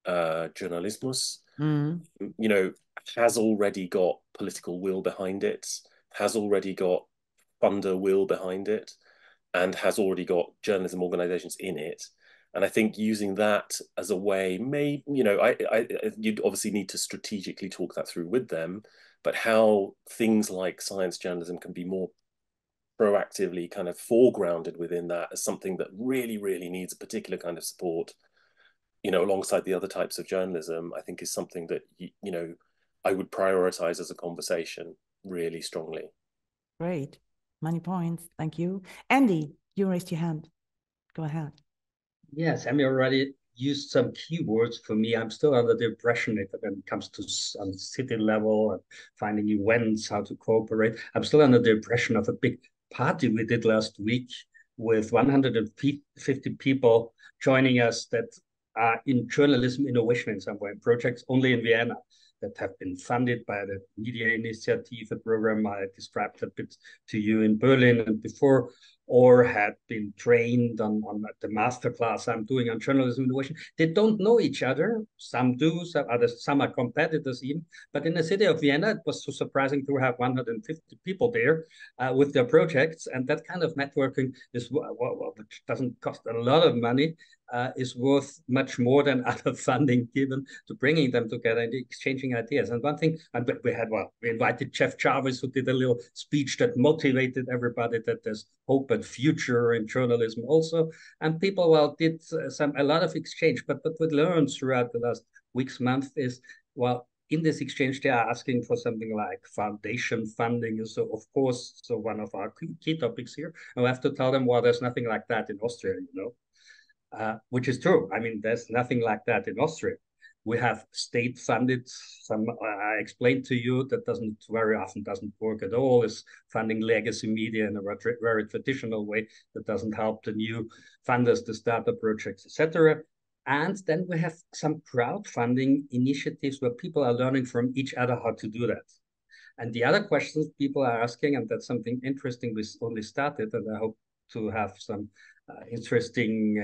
Journalismus, has already got political will behind it, has already got funder will behind it, and has already got journalism organizations in it. And I think using that as a way, you'd obviously need to strategically talk that through with them, but how things like science journalism can be more proactively kind of foregrounded within that as something that really, really needs a particular kind of support, alongside the other types of journalism, I think is something that, I would prioritize as a conversation really strongly. Great. Many points. Thank you. Andy, you raised your hand. Go ahead. Yes, Emmy already used some keywords for me. I'm still under the impression that when it comes to on city level and finding events, how to cooperate, I'm still under the impression of a big party we did last week with 150 people joining us that are in journalism innovation in some way, projects only in Vienna that have been funded by the Media Initiative, a program I described a bit to you in Berlin and before, or had been trained on the masterclass I'm doing on journalism innovation. They don't know each other. Some do, some are competitors even. But in the city of Vienna, it was so surprising to have 150 people there with their projects. And that kind of networking is, which doesn't cost a lot of money, is worth much more than other funding given to bringing them together and exchanging ideas. And one thing, and we invited Jeff Jarvis, who did a little speech that motivated everybody that there's hope and future in journalism also. And people, did a lot of exchange. But what we learned throughout the last weeks, month is, in this exchange, they are asking for something like foundation funding. And so, of course, one of our key topics here. And we have to tell them, there's nothing like that in Austria, which is true. I mean, there's nothing like that in Austria. We have state-funded, I explained to you, that very often doesn't work at all, is funding legacy media in a very traditional way that doesn't help the new funders, the startup projects, etc. And then we have some crowdfunding initiatives where people are learning from each other how to do that. And the other questions people are asking, and that's something interesting we only started, and I hope to have some interesting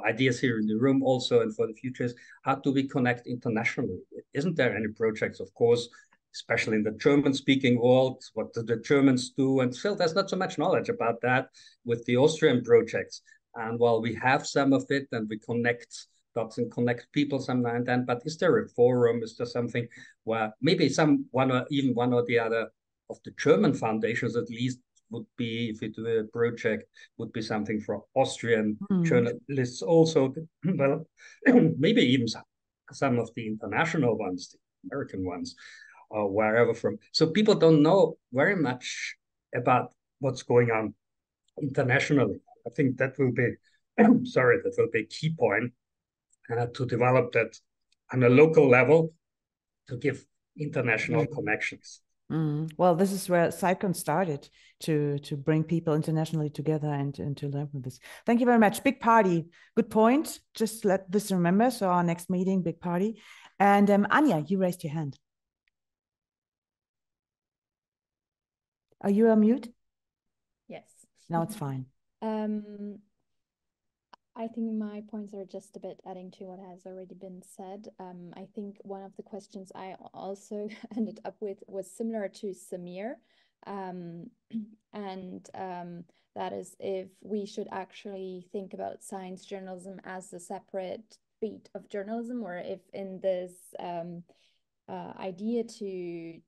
ideas here in the room also and for the future is, how do we connect internationally? Isn't there any projects, of course, especially in the German-speaking world, what do the Germans do? And still there's not so much knowledge about that with the Austrian projects. And while we have some of it and we connect dots and connect people some now and then, but is there a forum? Is there something where maybe one or the other of the German foundations at least would be, if we do a project, would be something for Austrian journalists also. Well, maybe even some of the international ones, the American ones, or wherever from. So people don't know very much about what's going on internationally. I think that will be, that will be a key point to develop that on a local level to give international connections. Well, this is where SciCon started, to bring people internationally together and to learn from this. Thank you very much. Big party. Good point. Just let this remember. So our next meeting, big party. And Anya, you raised your hand. Are you on mute? Yes. Now it's fine. I think my points are just a bit adding to what has already been said. I think one of the questions I also ended up with was similar to Samir. That is if we should actually think about science journalism as a separate beat of journalism, or if in this idea to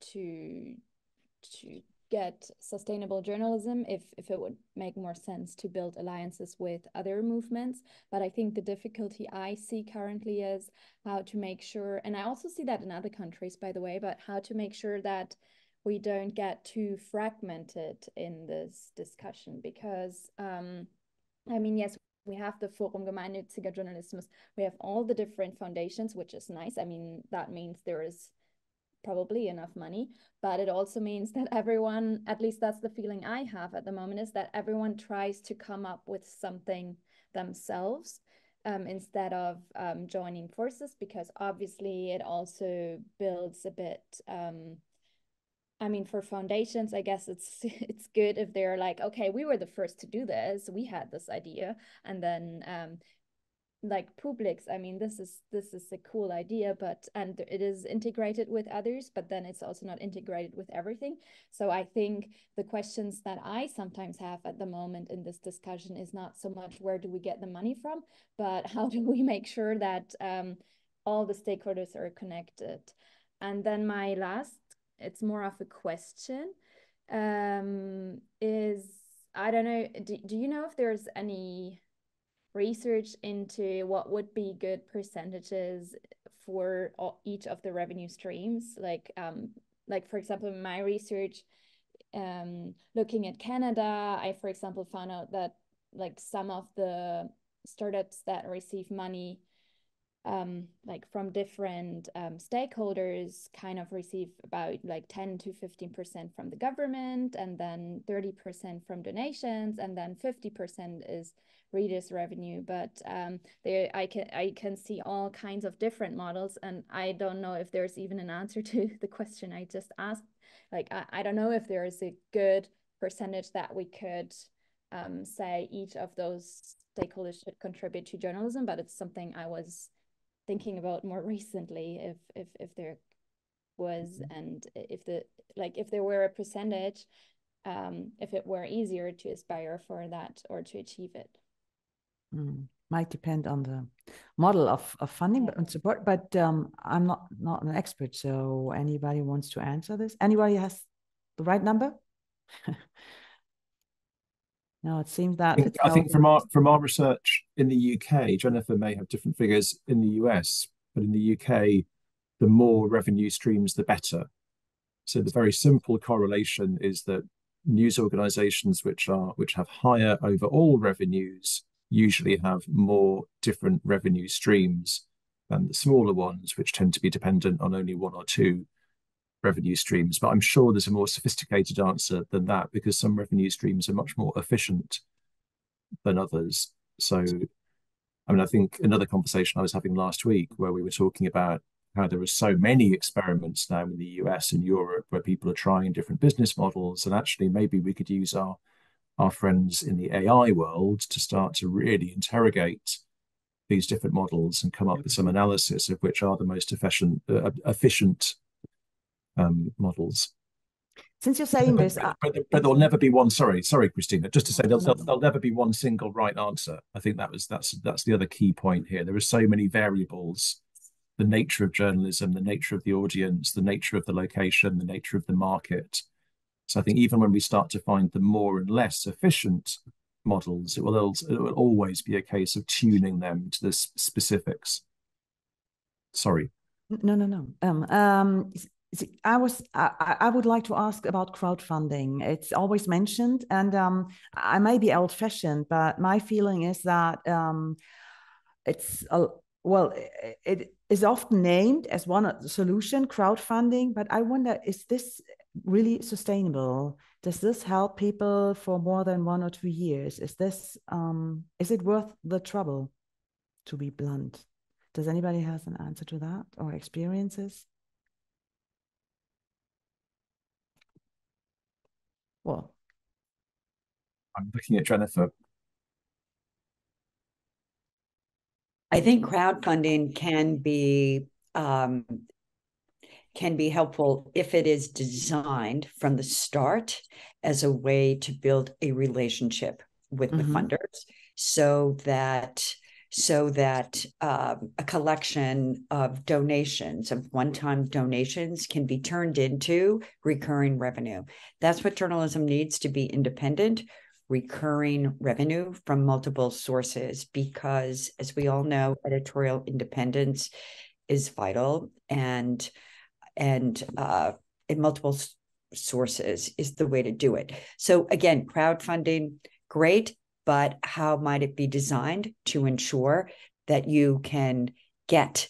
get sustainable journalism if it would make more sense to build alliances with other movements. But I think the difficulty I see currently is how to make sure, and I also see that in other countries, by the way, but how to make sure that we don't get too fragmented in this discussion, because I mean, yes, we have the Forum Gemeinnütziger Journalismus, we have all the different foundations, which is nice. I mean, that means there is probably enough money, but it also means that everyone, at least that's the feeling I have at the moment, is that everyone tries to come up with something themselves instead of joining forces, because obviously it also builds a bit I mean, for foundations, I guess it's good if they're like, okay, we were the first to do this, we had this idea, and then like Publix, I mean, this is a cool idea, but and it is integrated with others, but then it's also not integrated with everything. So I think the questions that I sometimes have at the moment in this discussion is not so much where do we get the money from, but how do we make sure that all the stakeholders are connected. And then my last, it's more of a question, is, I don't know, do you know if there's any research into what would be good percentages for each of the revenue streams? Like for example, in my research, looking at Canada, I, for example, found out that like some of the startups that receive money like from different stakeholders kind of receive about like 10 to 15% from the government, and then 30% from donations, and then 50% is readers' revenue. But I can see all kinds of different models, and I don't know if there's even an answer to the question I just asked. Like I don't know if there is a good percentage that we could say each of those stakeholders should contribute to journalism, but it's something I was thinking about more recently, if there was, and if there were a percentage, if it were easier to aspire for that or to achieve it. Might depend on the model of funding and support, but I'm not an expert, so anybody wants to answer this? Anybody has the right number? No, it seems that I think from our research in the UK, Jennifer may have different figures in the US, but in the UK, the more revenue streams, the better. So the very simple correlation is that news organizations which have higher overall revenues usually have more different revenue streams than the smaller ones, which tend to be dependent on only one or two revenue streams. But I'm sure there's a more sophisticated answer than that, because some revenue streams are much more efficient than others. So, I mean, I think another conversation I was having last week where we were talking about how there are so many experiments now in the US and Europe where people are trying different business models, and actually maybe we could use our friends in the AI world to start to really interrogate these different models and come up with some analysis of which are the most efficient models. Since you're saying this, but there'll never be one. Sorry, Christina. Just to say, there'll never be one single right answer. I think that's the other key point here. There are so many variables: the nature of journalism, the nature of the audience, the nature of the location, the nature of the market. So I think even when we start to find the more and less efficient models, it will always be a case of tuning them to the specifics. Sorry. No. I would like to ask about crowdfunding. It's always mentioned, and I may be old-fashioned, but my feeling is that it is often named as one solution, crowdfunding. But I wonder, is this really sustainable? Does this help people for more than 1 or 2 years? Is it worth the trouble, to be blunt? Does anybody has an answer to that or experiences? Well, I'm looking at Jennifer. I think crowdfunding can be helpful if it is designed from the start as a way to build a relationship with the funders, so that so that a collection of donations, of one-time donations, can be turned into recurring revenue. That's what journalism needs to be independent, recurring revenue from multiple sources, because as we all know, editorial independence is vital, and in multiple sources is the way to do it. So again, crowdfunding, great, but how might it be designed to ensure that you can get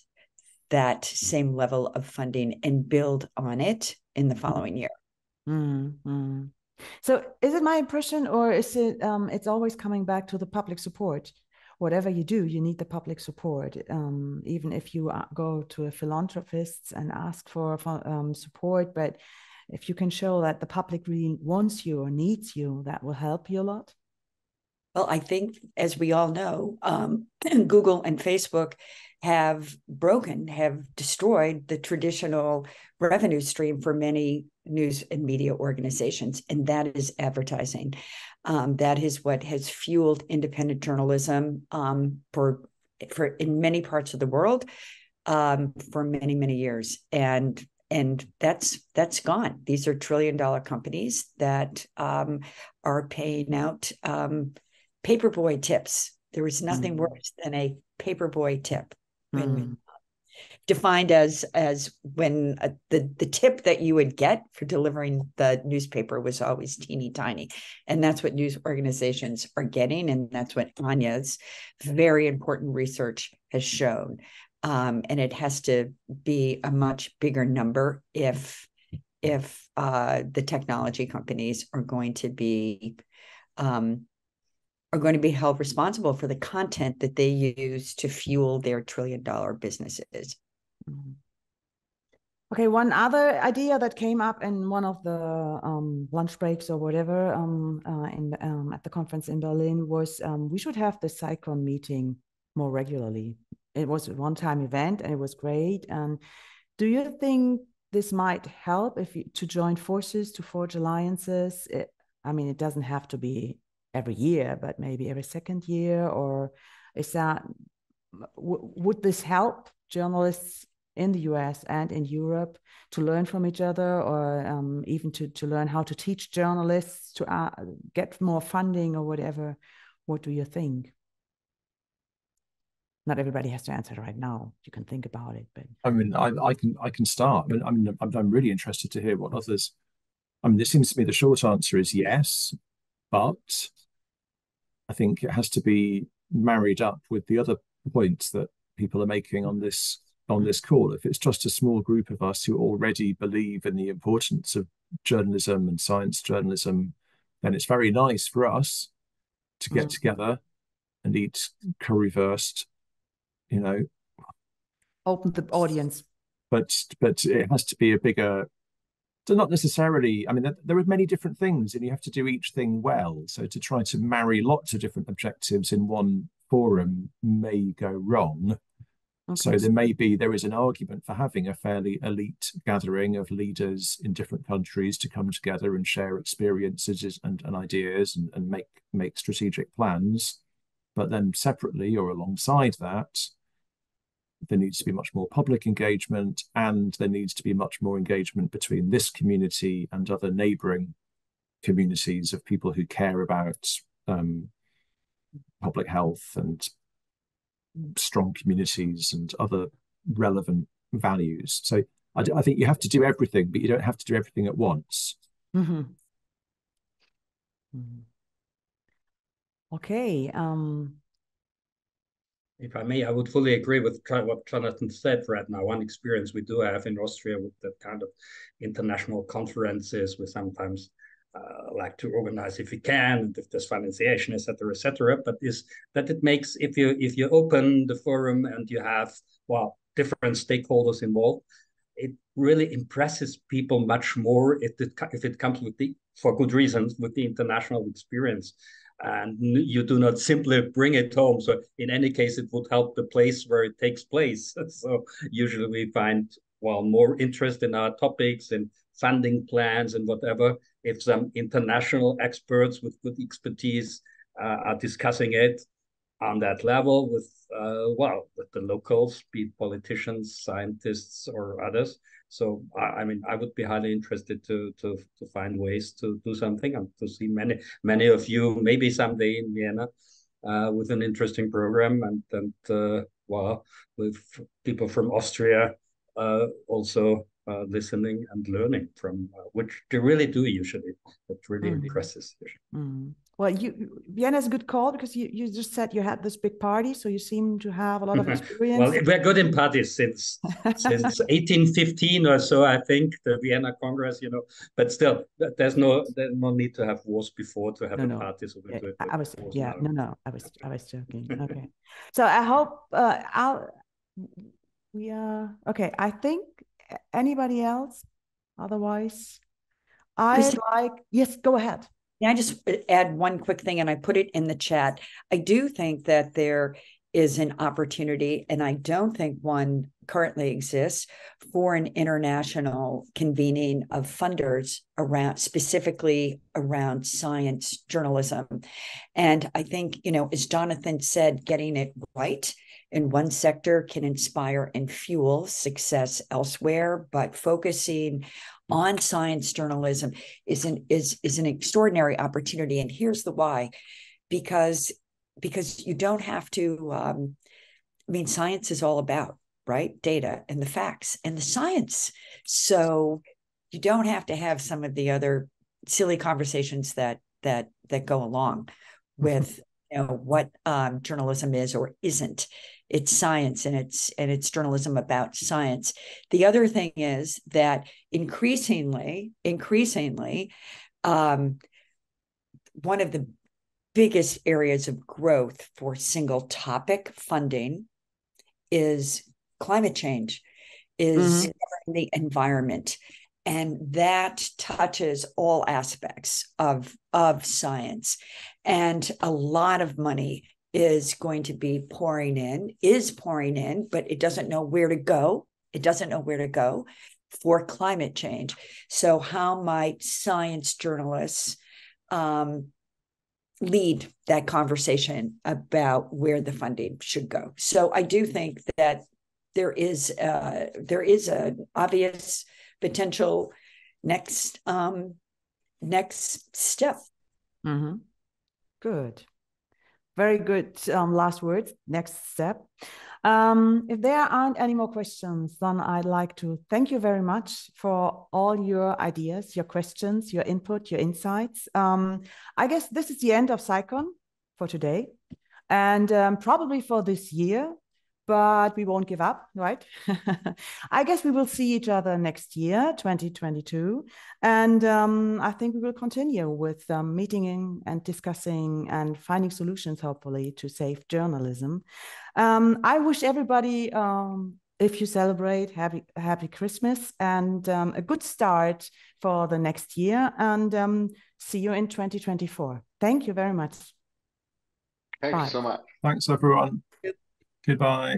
that same level of funding and build on it in the following year? Mm-hmm. So is it my impression, or is it it's always coming back to the public support? Whatever you do, you need the public support. Even if you go to a philanthropist and ask for support, but if you can show that the public really wants you or needs you, that will help you a lot. Well, I think, as we all know, Google and Facebook have destroyed the traditional revenue stream for many news and media organizations, and that is advertising. That is what has fueled independent journalism for in many parts of the world for many, many years. And that's gone. These are trillion-dollar companies that are paying out paperboy tips. There is nothing worse than a paperboy tip, when defined as when the tip that you would get for delivering the newspaper was always teeny tiny. And that's what news organizations are getting, and that's what Anya's very important research has shown. And it has to be a much bigger number if the technology companies are going to be held responsible for the content that they use to fuel their trillion-dollar businesses. Okay, one other idea that came up in one of the lunch breaks or whatever at the conference in Berlin was we should have the SciCon meeting more regularly. It was a one-time event and it was great. And do you think this might help to join forces, to forge alliances? It doesn't have to be every year, but maybe every second year, or would this help journalists in the US and in Europe to learn from each other, or even to learn how to teach journalists to get more funding or whatever? What do you think? Not everybody has to answer right now. You can think about it, but I can start. I'm really interested to hear what others. This seems to me the short answer is yes, but I think it has to be married up with the other points that people are making on this call. If it's just a small group of us who already believe in the importance of journalism and science journalism, then it's very nice for us to get together and eat currywurst, open the audience. But it has to be a bigger. So not necessarily. There are many different things, and you have to do each thing well. So to try to marry lots of different objectives in one forum may go wrong. Okay. So there is an argument for having a fairly elite gathering of leaders in different countries to come together and share experiences and ideas and make strategic plans. But then separately or alongside that, there needs to be much more public engagement, and there needs to be much more engagement between this community and other neighboring communities of people who care about public health and strong communities and other relevant values. So I think you have to do everything, but you don't have to do everything at once. Mm-hmm. Okay. If I may, I would fully agree with what Jonathan said right now. One experience we do have in Austria with that kind of international conferences, we sometimes like to organize if we can, and if there's financiation, etc., but is that it makes, if you open the forum and you have different stakeholders involved, it really impresses people much more if it comes for good reasons with the international experience. And you do not simply bring it home. So in any case, it would help the place where it takes place. So usually we find more interest in our topics and funding plans and whatever if some international experts with good expertise are discussing it. on that level with with the locals, be it politicians, scientists, or others. So I mean, I would be highly interested to find ways to do something and to see many of you maybe someday in Vienna with an interesting program, and with people from Austria also listening and learning from, which they really do usually. That really impresses. Well, Vienna is a good call because you just said you had this big party, so you seem to have a lot of experience. Well, we're good in parties since 1815 or so, I think, the Vienna Congress, but still, there's no need to have wars before to have a party. So we do it. I was joking. Okay, so I hope we are okay. I think anybody else? Otherwise, yes, go ahead. Can I just add one quick thing, and I put it in the chat? I do think that there is an opportunity, and I don't think one currently exists, for an international convening of funders specifically around science journalism. And I think, as Jonathan said, getting it right in one sector can inspire and fuel success elsewhere, but focusing on science journalism is an extraordinary opportunity. And here's the why: because you don't have to, science is all about, right, data and the facts and the science. So you don't have to have some of the other silly conversations that go along with what journalism is or isn't. It's science, and it's journalism about science. The other thing is that increasingly, one of the biggest areas of growth for single topic funding is climate change, is the environment. And that touches all aspects of science. And a lot of money is going to be pouring in, but it doesn't know where to go. It doesn't know where to go for climate change. So how might science journalists lead that conversation about where the funding should go? So I do think that there is an obvious potential next step. Good. Very good last words, next step. If there aren't any more questions, then I'd like to thank you very much for all your ideas, your questions, your input, your insights. I guess this is the end of SciCon for today, and probably for this year, but we won't give up, right? I guess we will see each other next year, 2022. And I think we will continue with meeting and discussing and finding solutions, hopefully, to save journalism. I wish everybody, if you celebrate, happy Christmas and a good start for the next year. And see you in 2024. Thank you very much. Thank you so much. Thanks, everyone. Goodbye.